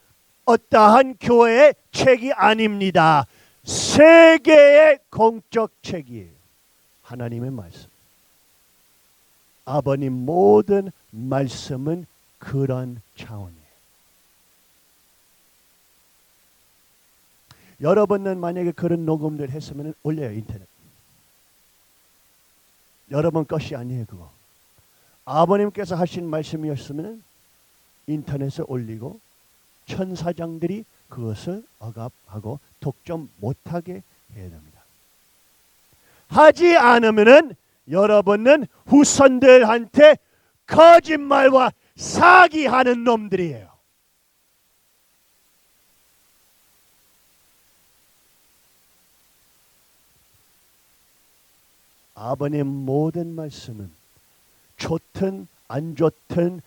S1: 어떠한 교회의 책이 아닙니다. 세계의 공적 책이에요. 하나님의 말씀. 아버님 모든 말씀은 그런 차원이에요. 여러분은 만약에 그런 녹음들 했으면 올려요, 인터넷. 여러분 것이 아니에요, 그거. 아버님께서 하신 말씀이었으면 인터넷에 올리고 천사장들이 그것을 억압하고 독점 못하게 해야 됩니다. 하지 않으면은 여러분은 후손들한테 거짓말과 사기하는 놈들이에요. 아버님 모든 말씀은 좋든 안 좋든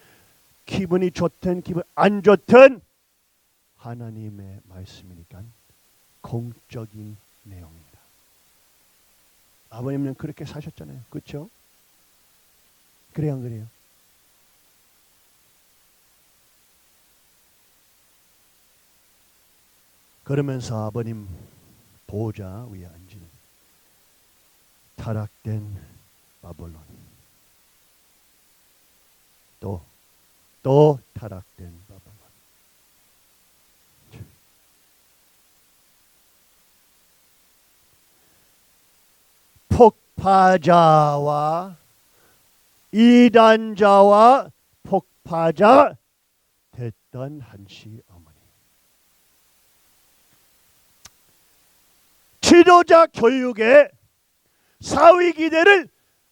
S1: 기분이 좋든 기분 안 좋든 하나님의 말씀이니까 공적인 내용입니다. 아버님은 그렇게 사셨잖아요. 그렇죠? 그래요, 안 그래요? 그러면서 아버님 보호자 위에 앉은 타락된 바벨론, 또 타락된 바벨론. 폭파자와 이단자와 폭파자 됐던 한시 어머니. 지도자 교육의 사위기대를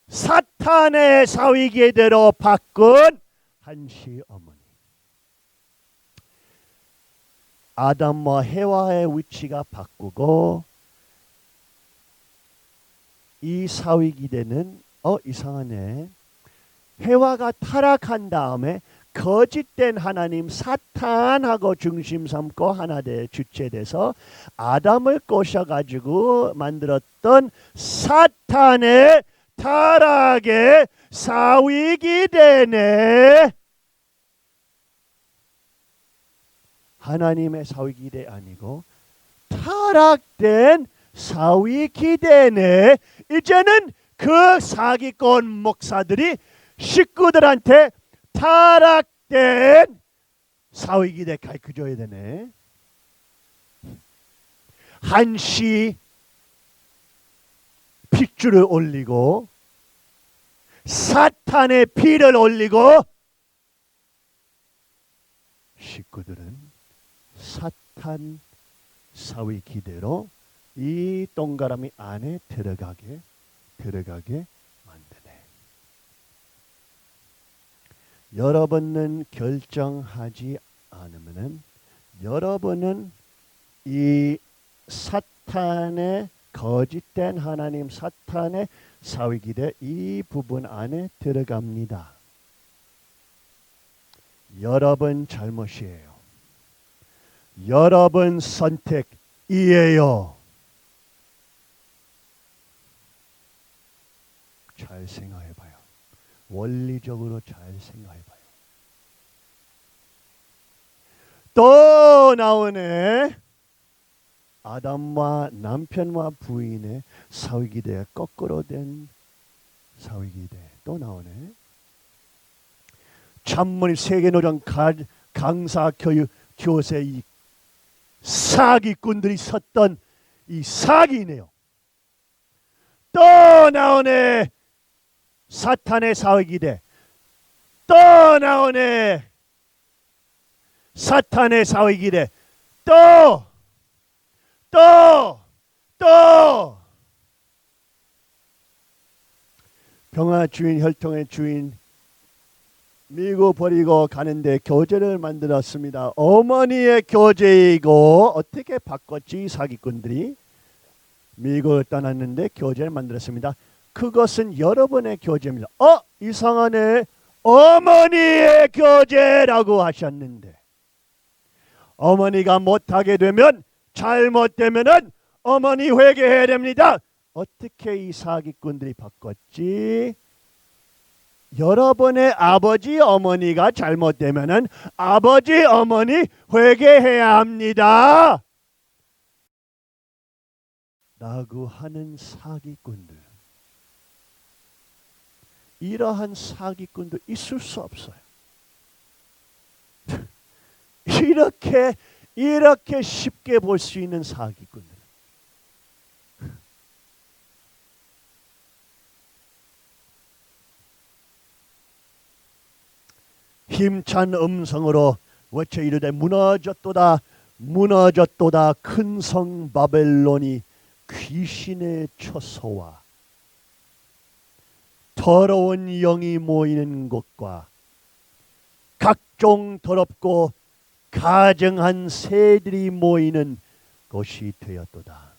S1: 사탄의 사위기대로 바꾼 한시 어머니. 아담과 해와의 위치가 바꾸고 이 사위기대는 이상하네. 해와가 타락한 다음에 거짓된 하나님 사탄하고 중심 삼고 하나 돼 주체돼서 아담을 꼬셔가지고 만들었던 사탄의 타락의 사위기대네. 하나님의 사위기대 아니고 타락된 사위기대네. 이제는 그 사기꾼 목사들이 식구들한테 타락된 사위기대 가르쳐줘야 되네. 한시 핏줄을 올리고 사탄의 피를 올리고 식구들은 사탄 사위기대로 이 동그라미 안에 들어가게 만드네. 여러분은 결정하지 않으면은 여러분은 이 사탄의 거짓된 하나님 사탄의 사위기대 이 부분 안에 들어갑니다. 여러분 잘못이에요. 여러분 선택이에요. 잘 생각해봐요. 원리적으로 잘 생각해봐요. 또 나오네. 아담과 남편과 부인의 사위기대 거꾸로 된 사위기대 또 나오네. 찬문이 세계노정 강사 교육 교세 이 사기꾼들이 섰던 이 사기네요. 또 나오네. 사탄의 사위기대 또 나오네. 사탄의 사위기대 또 또 평화 주인, 혈통의 주인 미국 버리고 가는데 교제를 만들었습니다. 어머니의 교제이고 어떻게 바꿨지? 사기꾼들이 미국을 떠났는데 교제를 만들었습니다. 그것은 여러분의 교제입니다. 이상하네. 어머니의 교제라고 하셨는데 어머니가 못하게 되면 잘못되면은 어머니 회개해야 됩니다. 어떻게 이 사기꾼들이 바꿨지? 여러분의 아버지 어머니가 잘못되면은 아버지 어머니 회개해야 합니다. 라고 하는 사기꾼들. 이러한 사기꾼도 있을 수 없어요. 이렇게 쉽게 볼 수 있는 사기꾼들. 힘찬 음성으로 외쳐 이르되 무너졌도다 무너졌도다 큰 성 바벨론이 귀신의 처소와 더러운 영이 모이는 곳과 각종 더럽고 가증한 새들이 모이는 곳이 되었도다.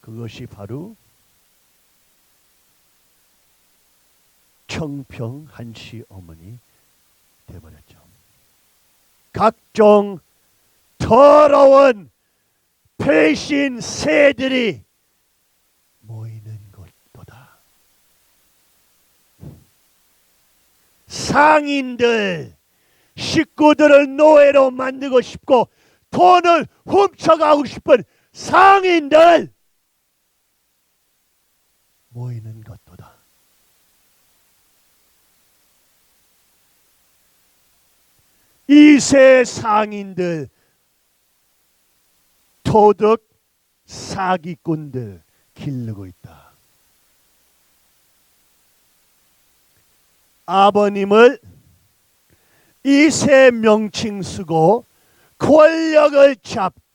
S1: 그것이 바로 청평 한씨 어머니 되어버렸죠. 각종 더러운 배신 새들이 모이는 곳도다. 상인들, 식구들을 노예로 만들고 싶고 돈을 훔쳐가고 싶은 상인들 모이는 곳도다. 이세 상인들, 도덕 사기꾼들 기르고 있다. 아버님을 이세 명칭 쓰고 권력을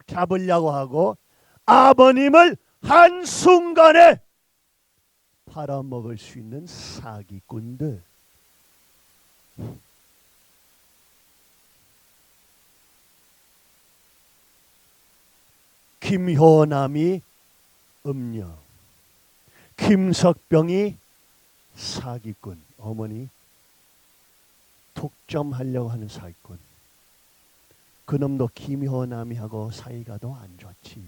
S1: 잡으려고 하고 아버님을 한순간에 팔아먹을 수 있는 사기꾼들. 김효남이 음녀, 김석병이 사기꾼, 어머니 독점하려고 하는 사기꾼. 그놈도 김효남이하고 사이가 더 안 좋지.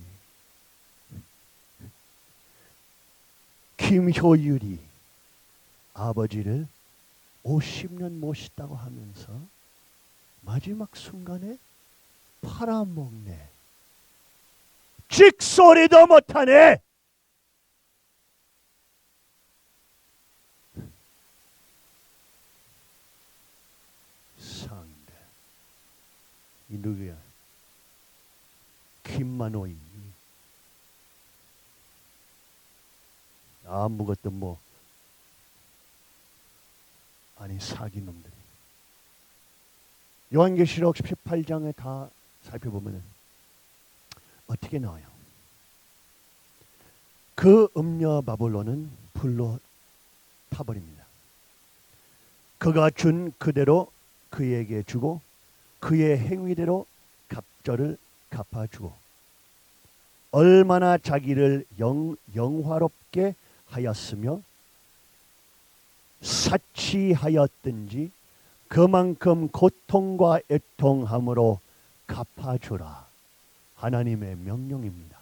S1: 김효율이 아버지를 50년 모셨다고 하면서 마지막 순간에 팔아먹네. 찍소리도 못하네. 상인데 이 누구야? 김만호이. 아무것도 뭐 아니 사기놈들이. 요한계시록 18장에 다 살펴보면 어떻게 나와요? 그 음녀 바벨론은 불로 타버립니다. 그가 준 그대로 그에게 주고 그의 행위대로 갑절을 갚아주고 얼마나 자기를 영화롭게 하였으며 사치하였든지 그만큼 고통과 애통함으로 갚아주라. 하나님의 명령입니다.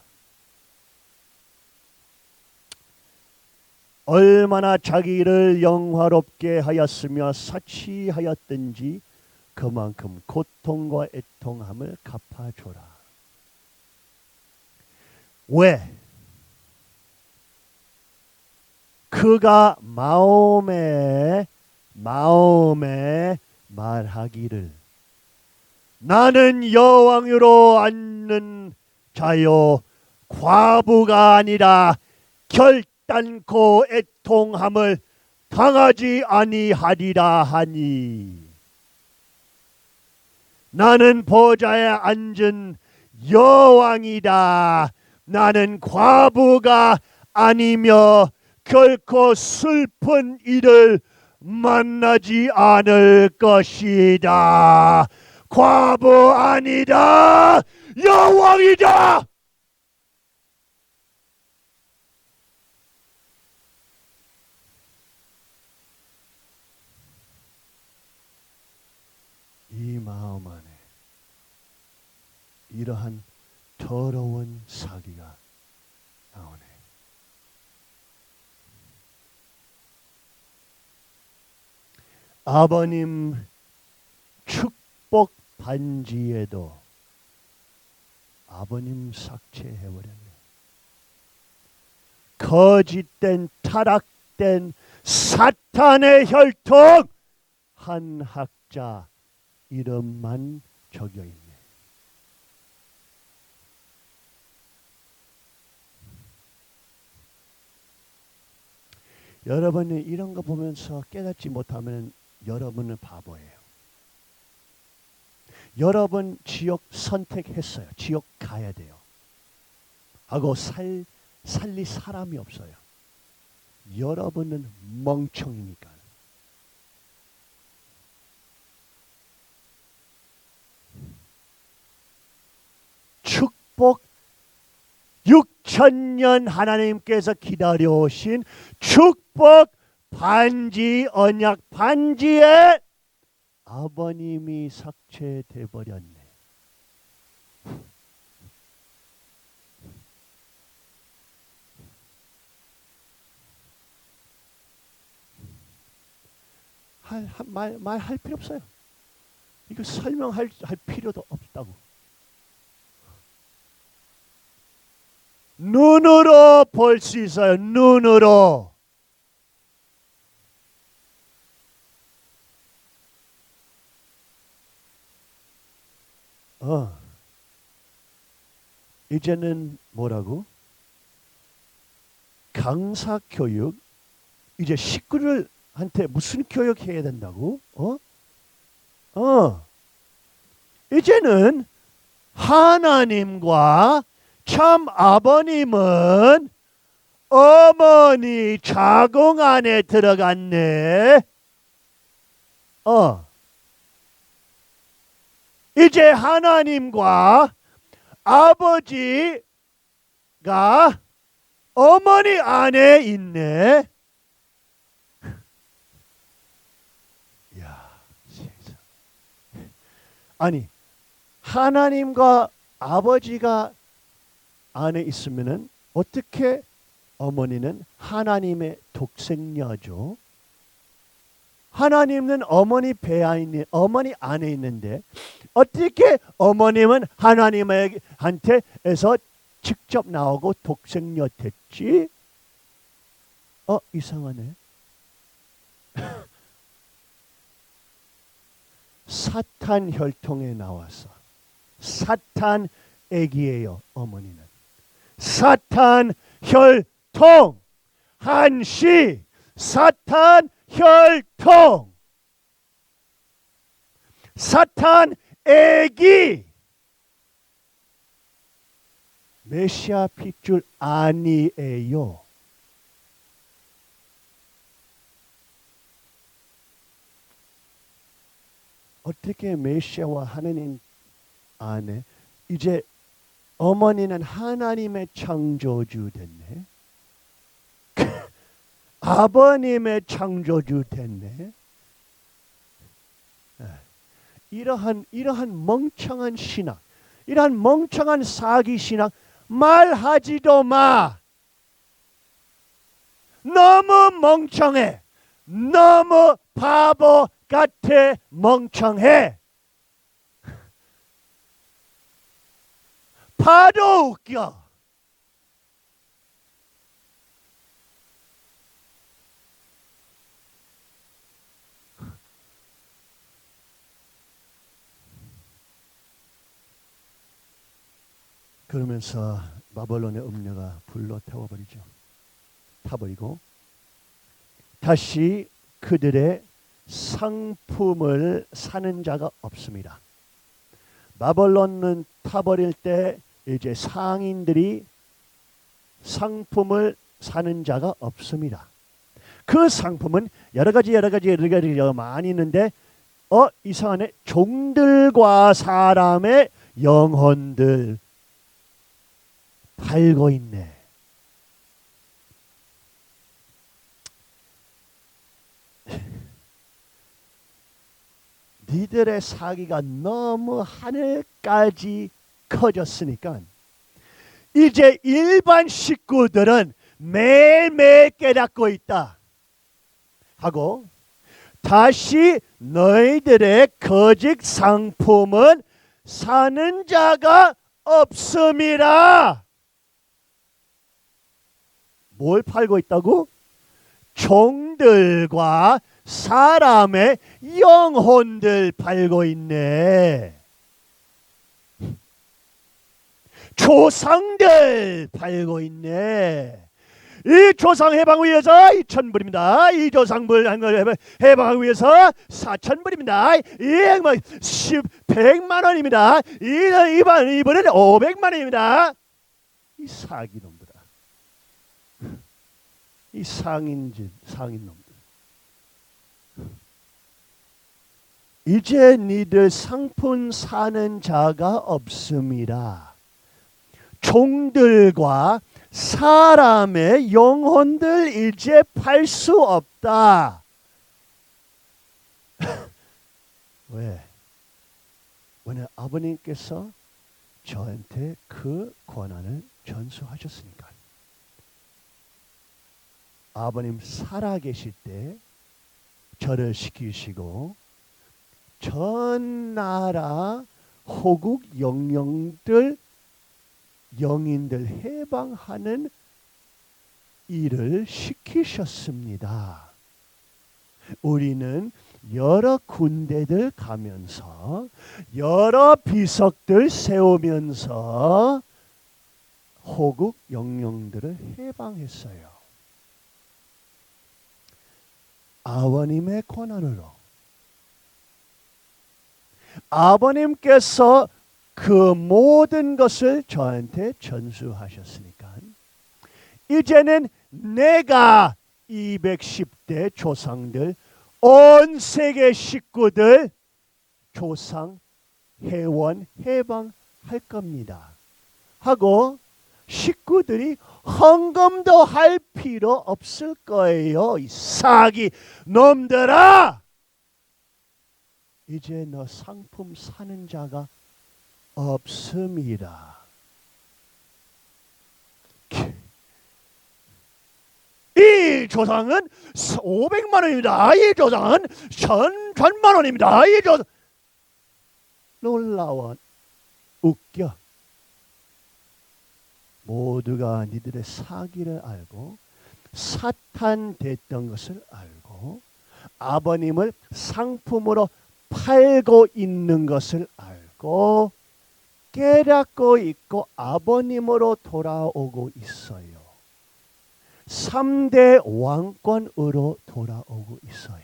S1: 얼마나 자기를 영화롭게 하였으며 사치하였든지 그만큼 고통과 애통함을 갚아줘라. 왜? 그가 마음에 말하기를 나는 여왕으로 앉는 자요 과부가 아니라 결단코 애통함을 당하지 아니하리라 하니 나는 보좌에 앉은 여왕이다. 나는 과부가 아니며 결코 슬픈 일을 만나지 않을 것이다. 과부 아니다. 여왕이다. 이 마음 안에 이러한 더러운 사기가 나오네. 아버님 축복 반지에도 아버님 삭제해버렸네. 거짓된 타락된 사탄의 혈통 한 학자 이름만 적혀있네. 여러분이 이런 거 보면서 깨닫지 못하면 여러분은 바보예요. 여러분 지옥 선택했어요. 지옥 가야 돼요. 하고 살릴 사람이 없어요. 여러분은 멍청이니까. 축복 6,000년 하나님께서 기다려오신 축복 반지, 언약 반지에 아버님이 삭제돼 버렸네. 말할 필요 없어요. 이거 설명할 필요도 없다고. 눈으로 볼 수 있어요. 눈으로. 이제는 뭐라고? 강사 교육. 이제 식구들한테 무슨 교육해야 된다고? 이제는 하나님과 참 아버님은 어머니 자궁 안에 들어갔네. 이제 하나님과 아버지가 어머니 안에 있네. 야, 세상. 아니, 하나님과 아버지가 안에 있으면은 어떻게 어머니는 하나님의 독생녀죠? 하나님은 어머니 배 안에 어머니 안에 있는데 어떻게 어머님은 하나님한테에서 직접 나오고 독생녀 됐지? 이상하네. 사탄 혈통에 나와서 사탄 애기예요. 어머니는 사탄 혈통 한시 사탄 혈통 사탄 애기 메시아 핏줄 아니에요. 어떻게 메시아와 하나님 안에 이제 어머니는 하나님의 창조주 됐네. 아버님의 창조주 됐네. 이러한 멍청한 신학, 이러한 멍청한 사기 신학 말하지도 마. 너무 멍청해. 너무 바보 같아. 멍청해. 봐도 웃겨. 그러면서 바벨론의 음녀가 불로 태워버리죠. 타버리고 다시 그들의 상품을 사는 자가 없습니다. 바벨론은 타버릴 때 이제 상인들이 상품을 사는 자가 없습니다. 그 상품은 여러 가지 많이 있는데 이상하네. 종들과 사람의 영혼들 팔고 있네. 니들의 사기가 너무 하늘까지 커졌으니까 이제 일반 식구들은 매일매일 깨닫고 있다 하고, 다시 너희들의 거짓 상품은 사는 자가 없음이라. 뭘 팔고 있다고? 종들과 사람의 영혼들 팔고 있네. 조상들 팔고 있네. 이 조상 해방을 위해서 2,000불입니다. 이 조상불 해방하기 위해서 4,000불입니다. 이 100만 원입니다. 이번에는 500만 원입니다. 이 사기놈들아. 이 상인놈들. 이제 니들 상품 사는 자가 없음이라. 종들과 사람의 영혼들 이제 팔 수 없다. 왜? 왜냐 아버님께서 저한테 그 권한을 전수하셨으니까. 아버님 살아계실 때 저를 시키시고 전 나라 호국 영령들 영인들 해방하는 일을 시키셨습니다. 우리는 여러 군대들 가면서 여러 비석들 세우면서 호국 영령들을 해방했어요. 아버님의 권한으로. 아버님께서 그 모든 것을 저한테 전수하셨으니까 이제는 내가 210대 조상들, 온 세계 식구들 조상 회원 해방할 겁니다 하고 식구들이 헌금도 할 필요 없을 거예요. 이 사기 놈들아, 이제 너 상품 사는 자가 없습니다. 이 조상은 500만 원입니다. 이 조상은 1,000만 원입니다. 이 조상 놀라워. 웃겨. 모두가 니들의 사기를 알고 사탄 됐던 것을 알고 아버님을 상품으로 팔고 있는 것을 알고 깨닫고 있고 아버님으로 돌아오고 있어요. 3대 왕권으로 돌아오고 있어요.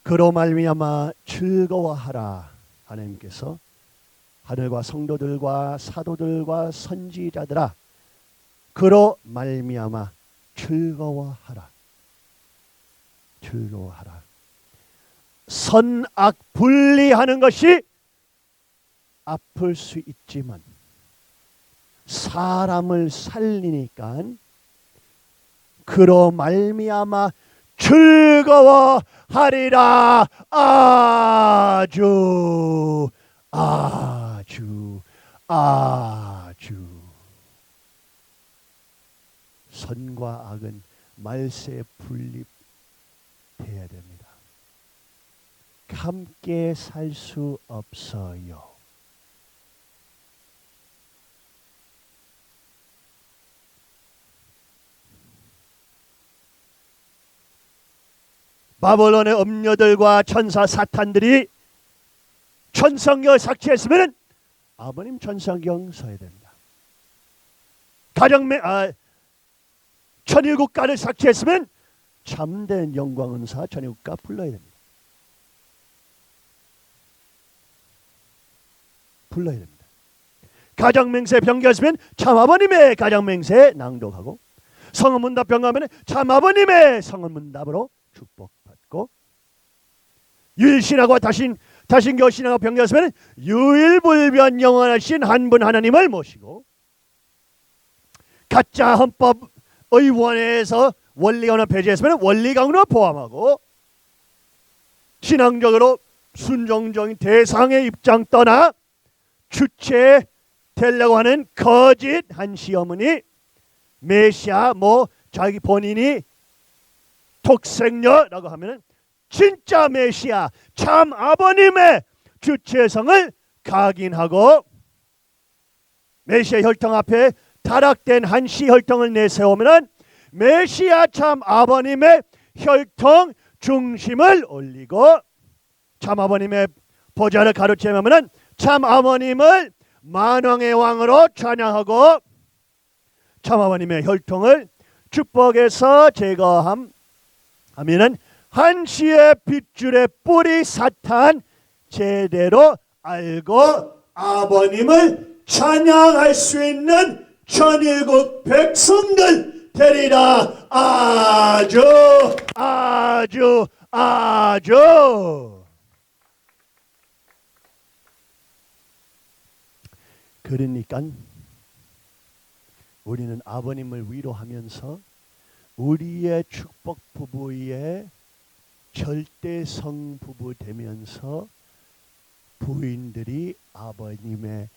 S1: 그로 말미암아 즐거워하라. 하나님께서 하늘과 성도들과 사도들과 선지자들아, 그로 말미암아 즐거워하라. 즐거워하라. 선악 분리하는 것이 아플 수 있지만 사람을 살리니까 그로 말미암아 즐거워하리라. 아주 선과 악은 말세에 분립돼야 됩니다. 함께 살 수 없어요. 바벨론의 음녀들과 천사 사탄들이 천성경 삭제했으면 아버님 천성경 써야 됩니다. 천일국가를 삭제했으면 참된 영광 은사 천일국가 불러야 됩니다. 불러야 됩니다. 가정맹세 병기했으면 참아버님의 가정맹세 낭독하고, 성언문답 병가하면 참아버님의 성언문답으로 축복받고, 유일신하고 다신교신하고 병기했으면 유일불변 영원하신 한 분 하나님을 모시고, 가짜 헌법의원회에서 원리강론 폐지했으면 원리강론 포함하고, 신앙적으로 순종적인 대상의 입장 떠나 주체되려고 하는 거짓 한 시어머니, 메시아 자기 본인이 독생녀라고 하면은 진짜 메시아 참 아버님의 주체성을 각인하고, 메시아 혈통 앞에 타락된 한시 혈통을 내세우면은 메시아 참 아버님의 혈통 중심을 올리고, 참 아버님의 보좌를 가로채면은 참 아버님을 만왕의 왕으로 찬양하고, 참 아버님의 혈통을 축복해서 제거하면은 한시의 빗줄의 뿌리 사탄 제대로 알고 아버님을 찬양할 수 있는 천일국 백성들 되리라. 아주 그러니까 우리는 아버님을 위로하면서 우리의 축복 부부의 절대 성부부 되면서 부인들이 아버님의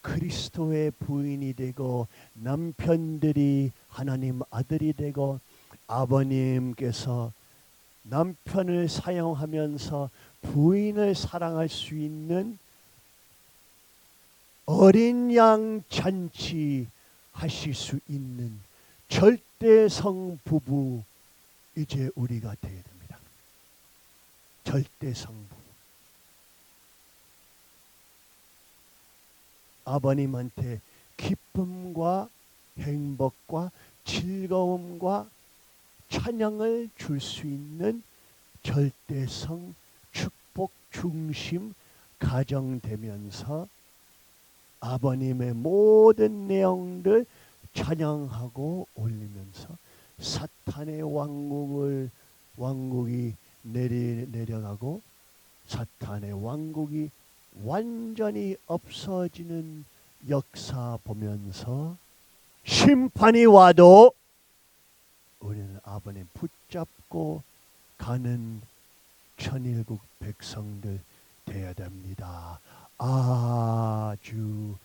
S1: 그리스도의 부인이 되고, 남편들이 하나님 아들이 되고, 아버님께서 남편을 사용하면서 부인을 사랑할 수 있는 어린 양 잔치 하실 수 있는 절대성 부부 이제 우리가 되어야 됩니다. 절대성 부부. 아버님한테 기쁨과 행복과 즐거움과 찬양을 줄 수 있는 절대성 축복 중심 가정 되면서 아버님의 모든 내용들 찬양하고 올리면서 사탄의 왕국이 내려가고, 사탄의 왕국이 완전히 없어지는 역사 보면서 심판이 와도 우리는 아버님 붙잡고 가는 천일국 백성들 되어야 됩니다. 아주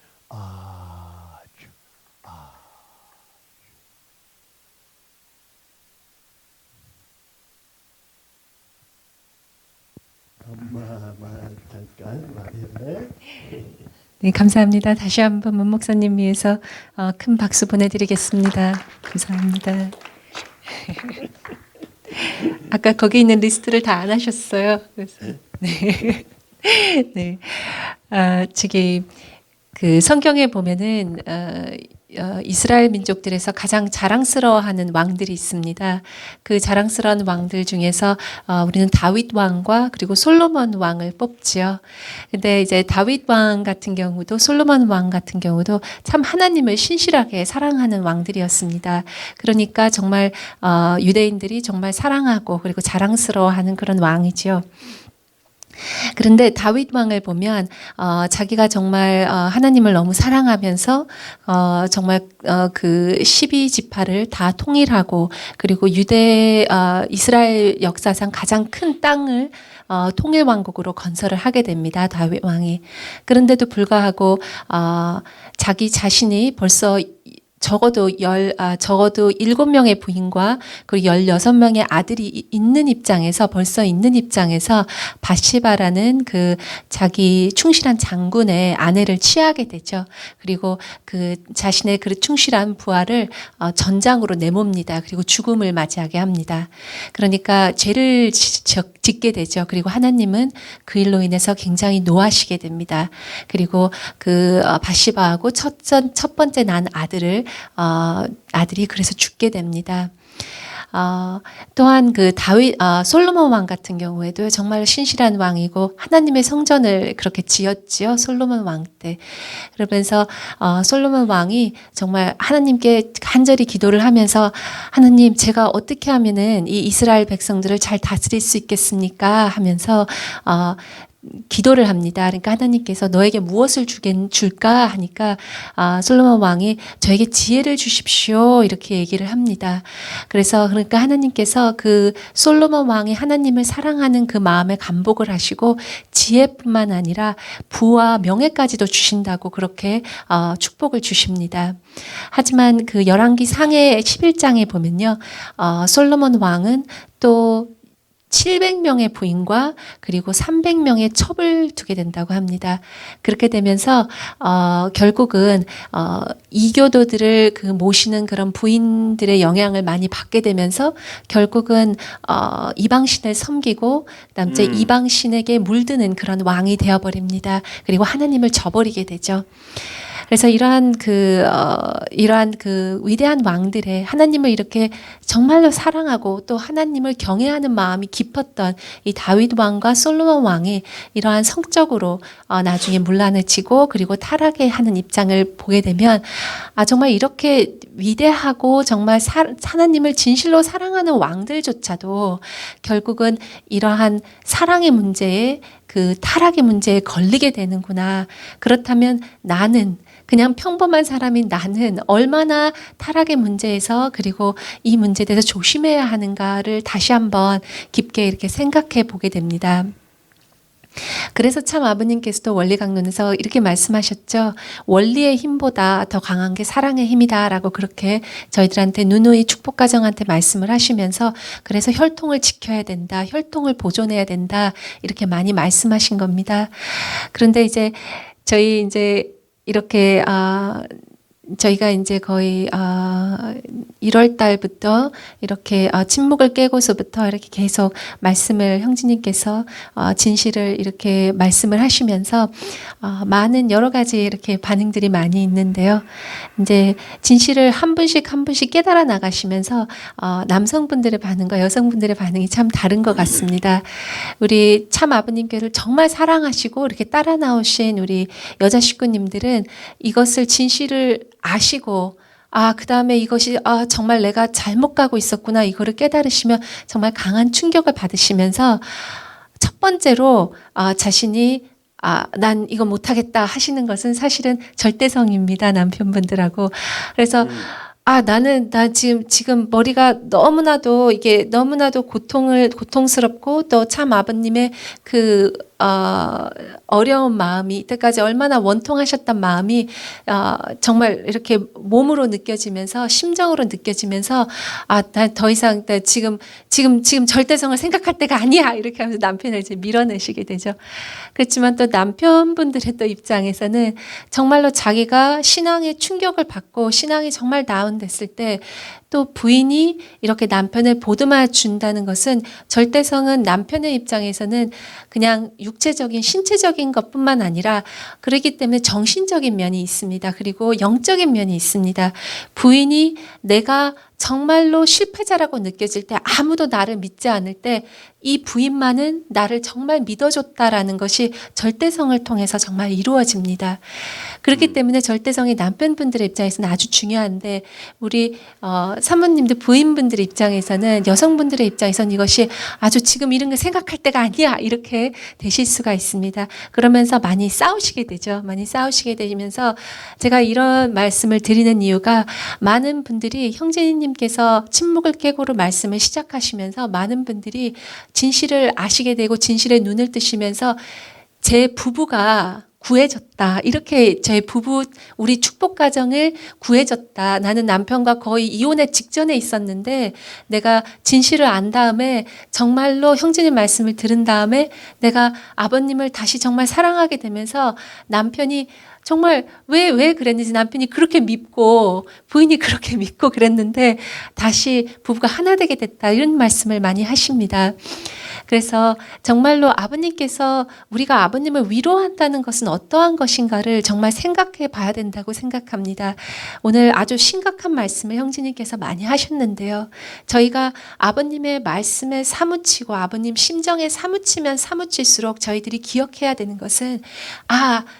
S1: 엄마 잠깐 말해.
S2: 네, 감사합니다. 다시 한번 문 목사님 위해서 큰 박수 보내드리겠습니다. 감사합니다. 아까 거기 있는 리스트를 다 안 하셨어요. 그래서, 네. 네. 저기 그 성경에 보면은 이스라엘 민족들에서 가장 자랑스러워하는 왕들이 있습니다. 그 자랑스러운 왕들 중에서 우리는 다윗 왕과 그리고 솔로몬 왕을 뽑지요. 근데 이제 다윗 왕 같은 경우도 솔로몬 왕 같은 경우도 참 하나님을 신실하게 사랑하는 왕들이었습니다. 그러니까 정말 유대인들이 정말 사랑하고 그리고 자랑스러워하는 그런 왕이지요. 그런데 다윗 왕을 보면 자기가 정말 하나님을 너무 사랑하면서 정말 그 12지파를 다 통일하고, 그리고 이스라엘 역사상 가장 큰 땅을 통일 왕국으로 건설을 하게 됩니다. 다윗 왕이. 그런데도 불구하고 자기 자신이 벌써 적어도 7명의 부인과 그리고 16명의 아들이 벌써 있는 입장에서 바시바라는 그 자기 충실한 장군의 아내를 취하게 되죠. 그리고 그 자신의 그 충실한 부하를 전장으로 내몹니다. 그리고 죽음을 맞이하게 합니다. 그러니까 죄를 짓게 되죠. 그리고 하나님은 그 일로 인해서 굉장히 노하시게 됩니다. 그리고 그 바시바하고 첫 번째 난 아들을 아들이 그래서 죽게 됩니다. 또한 그 솔로몬 왕 같은 경우에도 정말 신실한 왕이고 하나님의 성전을 그렇게 지었지요. 솔로몬 왕 때. 그러면서 솔로몬 왕이 정말 하나님께 간절히 기도를 하면서 하나님 제가 어떻게 하면은 이 이스라엘 백성들을 잘 다스릴 수 있겠습니까? 하면서 기도를 합니다. 그러니까 하나님께서 너에게 무엇을 줄까 하니까 솔로몬 왕이 저에게 지혜를 주십시오 이렇게 얘기를 합니다. 그래서 그러니까 하나님께서 그 솔로몬 왕이 하나님을 사랑하는 그 마음에 감복을 하시고 지혜뿐만 아니라 부와 명예까지도 주신다고 그렇게 축복을 주십니다. 하지만 그 열왕기 상해 11장에 보면요, 솔로몬 왕은 또 700명의 부인과 그리고 300명의 첩을 두게 된다고 합니다. 그렇게 되면서 결국은 이교도들을 그 모시는 그런 부인들의 영향을 많이 받게 되면서 결국은 이방신을 섬기고 그다음에 이방신에게 물드는 그런 왕이 되어버립니다. 그리고 하나님을 저버리게 되죠. 그래서 이러한 그 위대한 왕들의 하나님을 이렇게 정말로 사랑하고 또 하나님을 경외하는 마음이 깊었던 이 다윗 왕과 솔로몬 왕이 이러한 성적으로 나중에 문란을 치고 그리고 타락해 하는 입장을 보게 되면 정말 이렇게 위대하고 정말 하나님을 진실로 사랑하는 왕들조차도 결국은 이러한 사랑의 문제에 그 타락의 문제에 걸리게 되는구나. 그렇다면 나는 그냥 평범한 사람인 나는 얼마나 타락의 문제에서 그리고 이 문제에 대해서 조심해야 하는가를 다시 한번 깊게 이렇게 생각해 보게 됩니다. 그래서 참 아버님께서도 원리 강론에서 이렇게 말씀하셨죠. 원리의 힘보다 더 강한 게 사랑의 힘이다라고 그렇게 저희들한테 누누이 축복 가정한테 말씀을 하시면서 그래서 혈통을 지켜야 된다. 혈통을 보존해야 된다. 이렇게 많이 말씀하신 겁니다. 그런데 이제 저희 이제 이렇게 저희가 이제 거의 1월 달부터 이렇게 침묵을 깨고서부터 이렇게 계속 말씀을 형제님께서 진실을 이렇게 말씀을 하시면서 많은 여러 가지 이렇게 반응들이 많이 있는데요. 이제 진실을 한 분씩 깨달아 나가시면서 남성분들의 반응과 여성분들의 반응이 참 다른 것 같습니다. 우리 참 아버님께를 정말 사랑하시고 이렇게 따라 나오신 우리 여자 식구님들은 이것을 진실을 아시고 그 다음에 이것이 정말 내가 잘못 가고 있었구나 이거를 깨달으시면 정말 강한 충격을 받으시면서 첫 번째로 자신이 난 이거 못하겠다 하시는 것은 사실은 절대성입니다. 남편분들하고. 그래서 나 지금 머리가 너무나도 고통스럽고 또 참 아버님의 그 어려운 마음이 이때까지 얼마나 원통하셨던 마음이 정말 이렇게 몸으로 느껴지면서 심정으로 느껴지면서 난 더 이상 나 지금 절대성을 생각할 때가 아니야 이렇게 하면서 남편을 이제 밀어내시게 되죠. 그렇지만 또 남편분들의 또 입장에서는 정말로 자기가 신앙의 충격을 받고 신앙이 정말 다운됐을 때 또 부인이 이렇게 남편을 보듬어 준다는 것은 절대성은 남편의 입장에서는 그냥 육체적인 신체적인 것뿐만 아니라 그렇기 때문에 정신적인 면이 있습니다. 그리고 영적인 면이 있습니다. 부인이 내가 정말로 실패자라고 느껴질 때 아무도 나를 믿지 않을 때 이 부인만은 나를 정말 믿어줬다라는 것이 절대성을 통해서 정말 이루어집니다. 그렇기 때문에 절대성이 남편분들의 입장에서는 아주 중요한데 우리 사모님들 부인분들의 입장에서는 여성분들의 입장에서는 이것이 아주 지금 이런 거 생각할 때가 아니야 이렇게 되실 수가 있습니다. 그러면서 많이 싸우시게 되죠. 많이 싸우시게 되면서 제가 이런 말씀을 드리는 이유가 많은 분들이 형제님께서 침묵을 깨고로 말씀을 시작하시면서 많은 분들이 진실을 아시게 되고 진실의 눈을 뜨시면서 제 부부가 구해졌다. 이렇게 제 부부 우리 축복 가정을 구해졌다. 나는 남편과 거의 이혼의 직전에 있었는데 내가 진실을 안 다음에 정말로 형제님 말씀을 들은 다음에 내가 아버님을 다시 정말 사랑하게 되면서 남편이 정말 왜 그랬는지 남편이 그렇게 믿고 부인이 그렇게 믿고 그랬는데 다시 부부가 하나 되게 됐다. 이런 말씀을 많이 하십니다. 그래서 정말로 아버님께서 우리가 아버님을 위로한다는 것은 어떠한 것인가를 정말 생각해 봐야 된다고 생각합니다. 오늘 아주 심각한 말씀을 형제님께서 많이 하셨는데요. 저희가 아버님의 말씀에 사무치고 아버님 심정에 사무치면 사무칠수록 저희들이 기억해야 되는 것은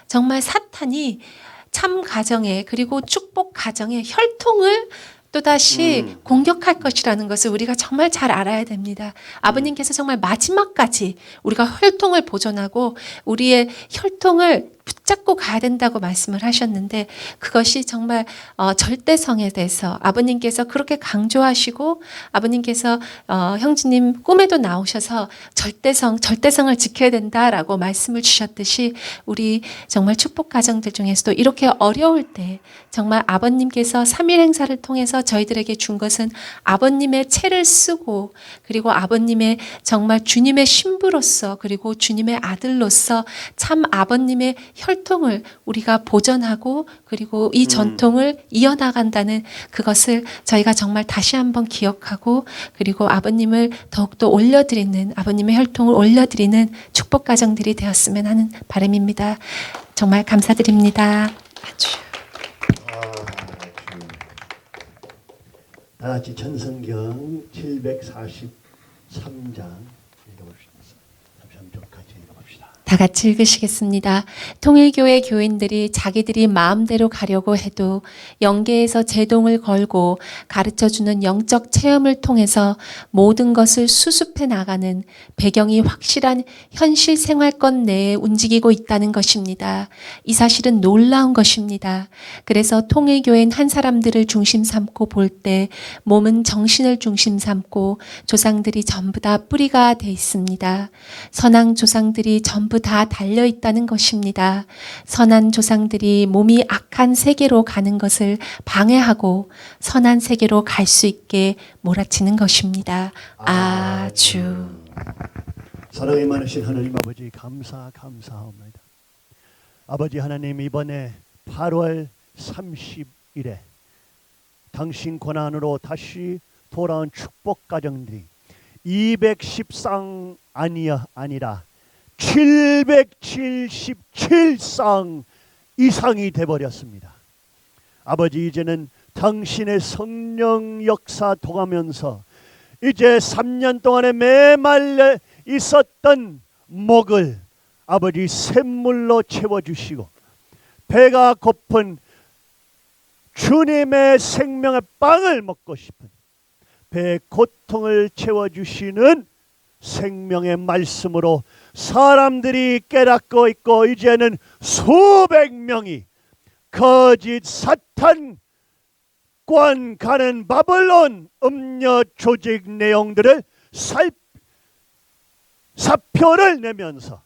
S2: 정말 사탄이 참 가정에 그리고 축복 가정의 혈통을 또다시 공격할 것이라는 것을 우리가 정말 잘 알아야 됩니다. 아버님께서 정말 마지막까지 우리가 혈통을 보존하고 우리의 혈통을 붙잡고 가야 된다고 말씀을 하셨는데 그것이 정말 절대성에 대해서 아버님께서 그렇게 강조하시고 아버님께서 형제님 꿈에도 나오셔서 절대성을 지켜야 된다라고 말씀을 주셨듯이 우리 정말 축복 가정들 중에서도 이렇게 어려울 때 정말 아버님께서 3일 행사를 통해서 저희들에게 준 것은 아버님의 채를 쓰고 그리고 아버님의 정말 주님의 신부로서 그리고 주님의 아들로서 참 아버님의 혈통을 우리가 보존하고 그리고 이 전통을 이어나간다는 그것을 저희가 정말 다시 한번 기억하고 그리고 아버님을 더욱더 올려드리는 아버님의 혈통을 올려드리는 축복 가정들이 되었으면 하는 바람입니다. 정말 감사드립니다. 아주.
S1: 다 같이 전성경 743장 읽어봅시다. 잠시만 좀 같이 읽어봅시다.
S2: 다 같이 읽으시겠습니다. 통일교회 교인들이 자기들이 마음대로 가려고 해도 영계에서 제동을 걸고 가르쳐주는 영적 체험을 통해서 모든 것을 수습해 나가는 배경이 확실한 현실 생활권 내에 움직이고 있다는 것입니다. 이 사실은 놀라운 것입니다. 그래서 통일교회는 한 사람들을 중심 삼고 볼 때 몸은 정신을 중심 삼고 조상들이 전부 다 뿌리가 돼 있습니다. 선왕 조상들이 전부 다 달려 있다는 것입니다. 선한 조상들이 몸이 악한 세계로 가는 것을 방해하고 선한 세계로 갈 수 있게 몰아치는 것입니다. 아주.
S1: 사랑이 많으신 하나님 아버지 감사합니다. 아버지 하나님 이번에 8월 30일에 당신 권한으로 다시 돌아온 축복 가정들이 210상 아니라 777상 이상이 돼버렸습니다. 아버지 이제는 당신의 성령 역사 통하면서 이제 3년 동안에 메말려 있었던 목을 아버지 샘물로 채워주시고 배가 고픈 주님의 생명의 빵을 먹고 싶은 배의 고통을 채워주시는 생명의 말씀으로 사람들이 깨닫고 있고 이제는 수백 명이 거짓 사탄 관 가는 바벨론 음녀 조직 내용들을 사표를 내면서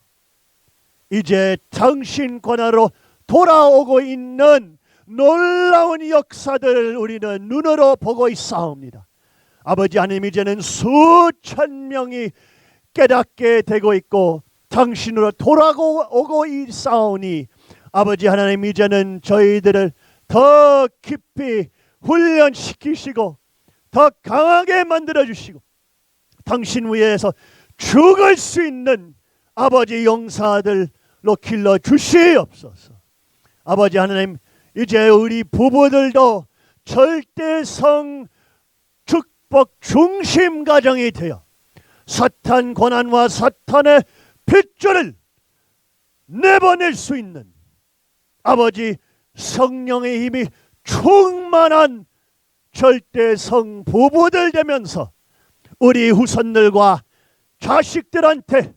S1: 이제 당신 권한으로 돌아오고 있는 놀라운 역사들을 우리는 눈으로 보고 있사옵니다. 아버지 하나님 이제는 수천 명이 깨닫게 되고 있고 당신으로 돌아오고 있사오니 아버지 하나님 이제는 저희들을 더 깊이 훈련시키시고 더 강하게 만들어주시고 당신 위에서 죽을 수 있는 아버지 용사들로 길러주시옵소서. 아버지 하나님 이제 우리 부부들도 절대성 축복 중심 가정이 되어 사탄 권한과 사탄의 핏줄을 내보낼 수 있는 아버지 성령의 힘이 충만한 절대성 부부들 되면서 우리 후손들과 자식들한테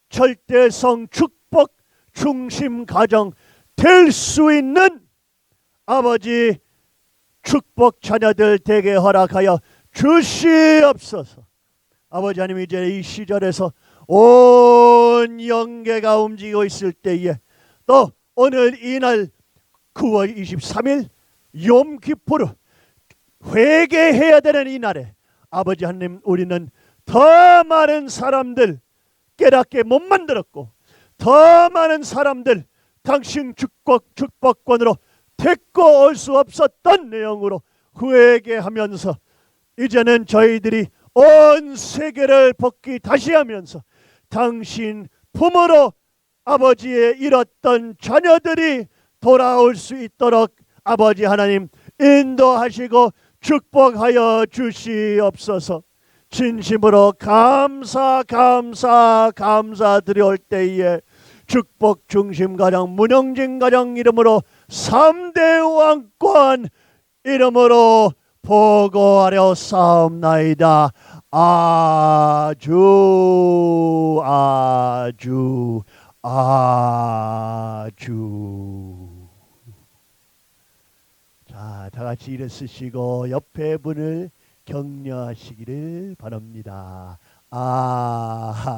S1: 절대성 축복 중심 가정 될 수 있는 아버지 축복 자녀들 되게 허락하여 주시옵소서. 아버지 하나님 이제 이 시절에서 온 영계가 움직이고 있을 때에 또 오늘 이날 9월 23일 욤키푸르 회개해야 되는 이날에 아버지 하나님 우리는 더 많은 사람들 깨닫게 못 만들었고 더 많은 사람들 당신 축복권으로 데리고 올 수 없었던 내용으로 회개하면서 이제는 저희들이 온 세계를 복귀 다시 하면서 당신 품으로 아버지의 잃었던 자녀들이 돌아올 수 있도록 아버지 하나님 인도하시고 축복하여 주시옵소서. 진심으로 감사드려올 때에 축복 중심 가정 문영진 가정 이름으로 3대 왕권 이름으로 보고하려 싸움나이다. 아주. 자, 다 같이 일어서시고 옆에 분을 격려하시기를 바랍니다. 아주.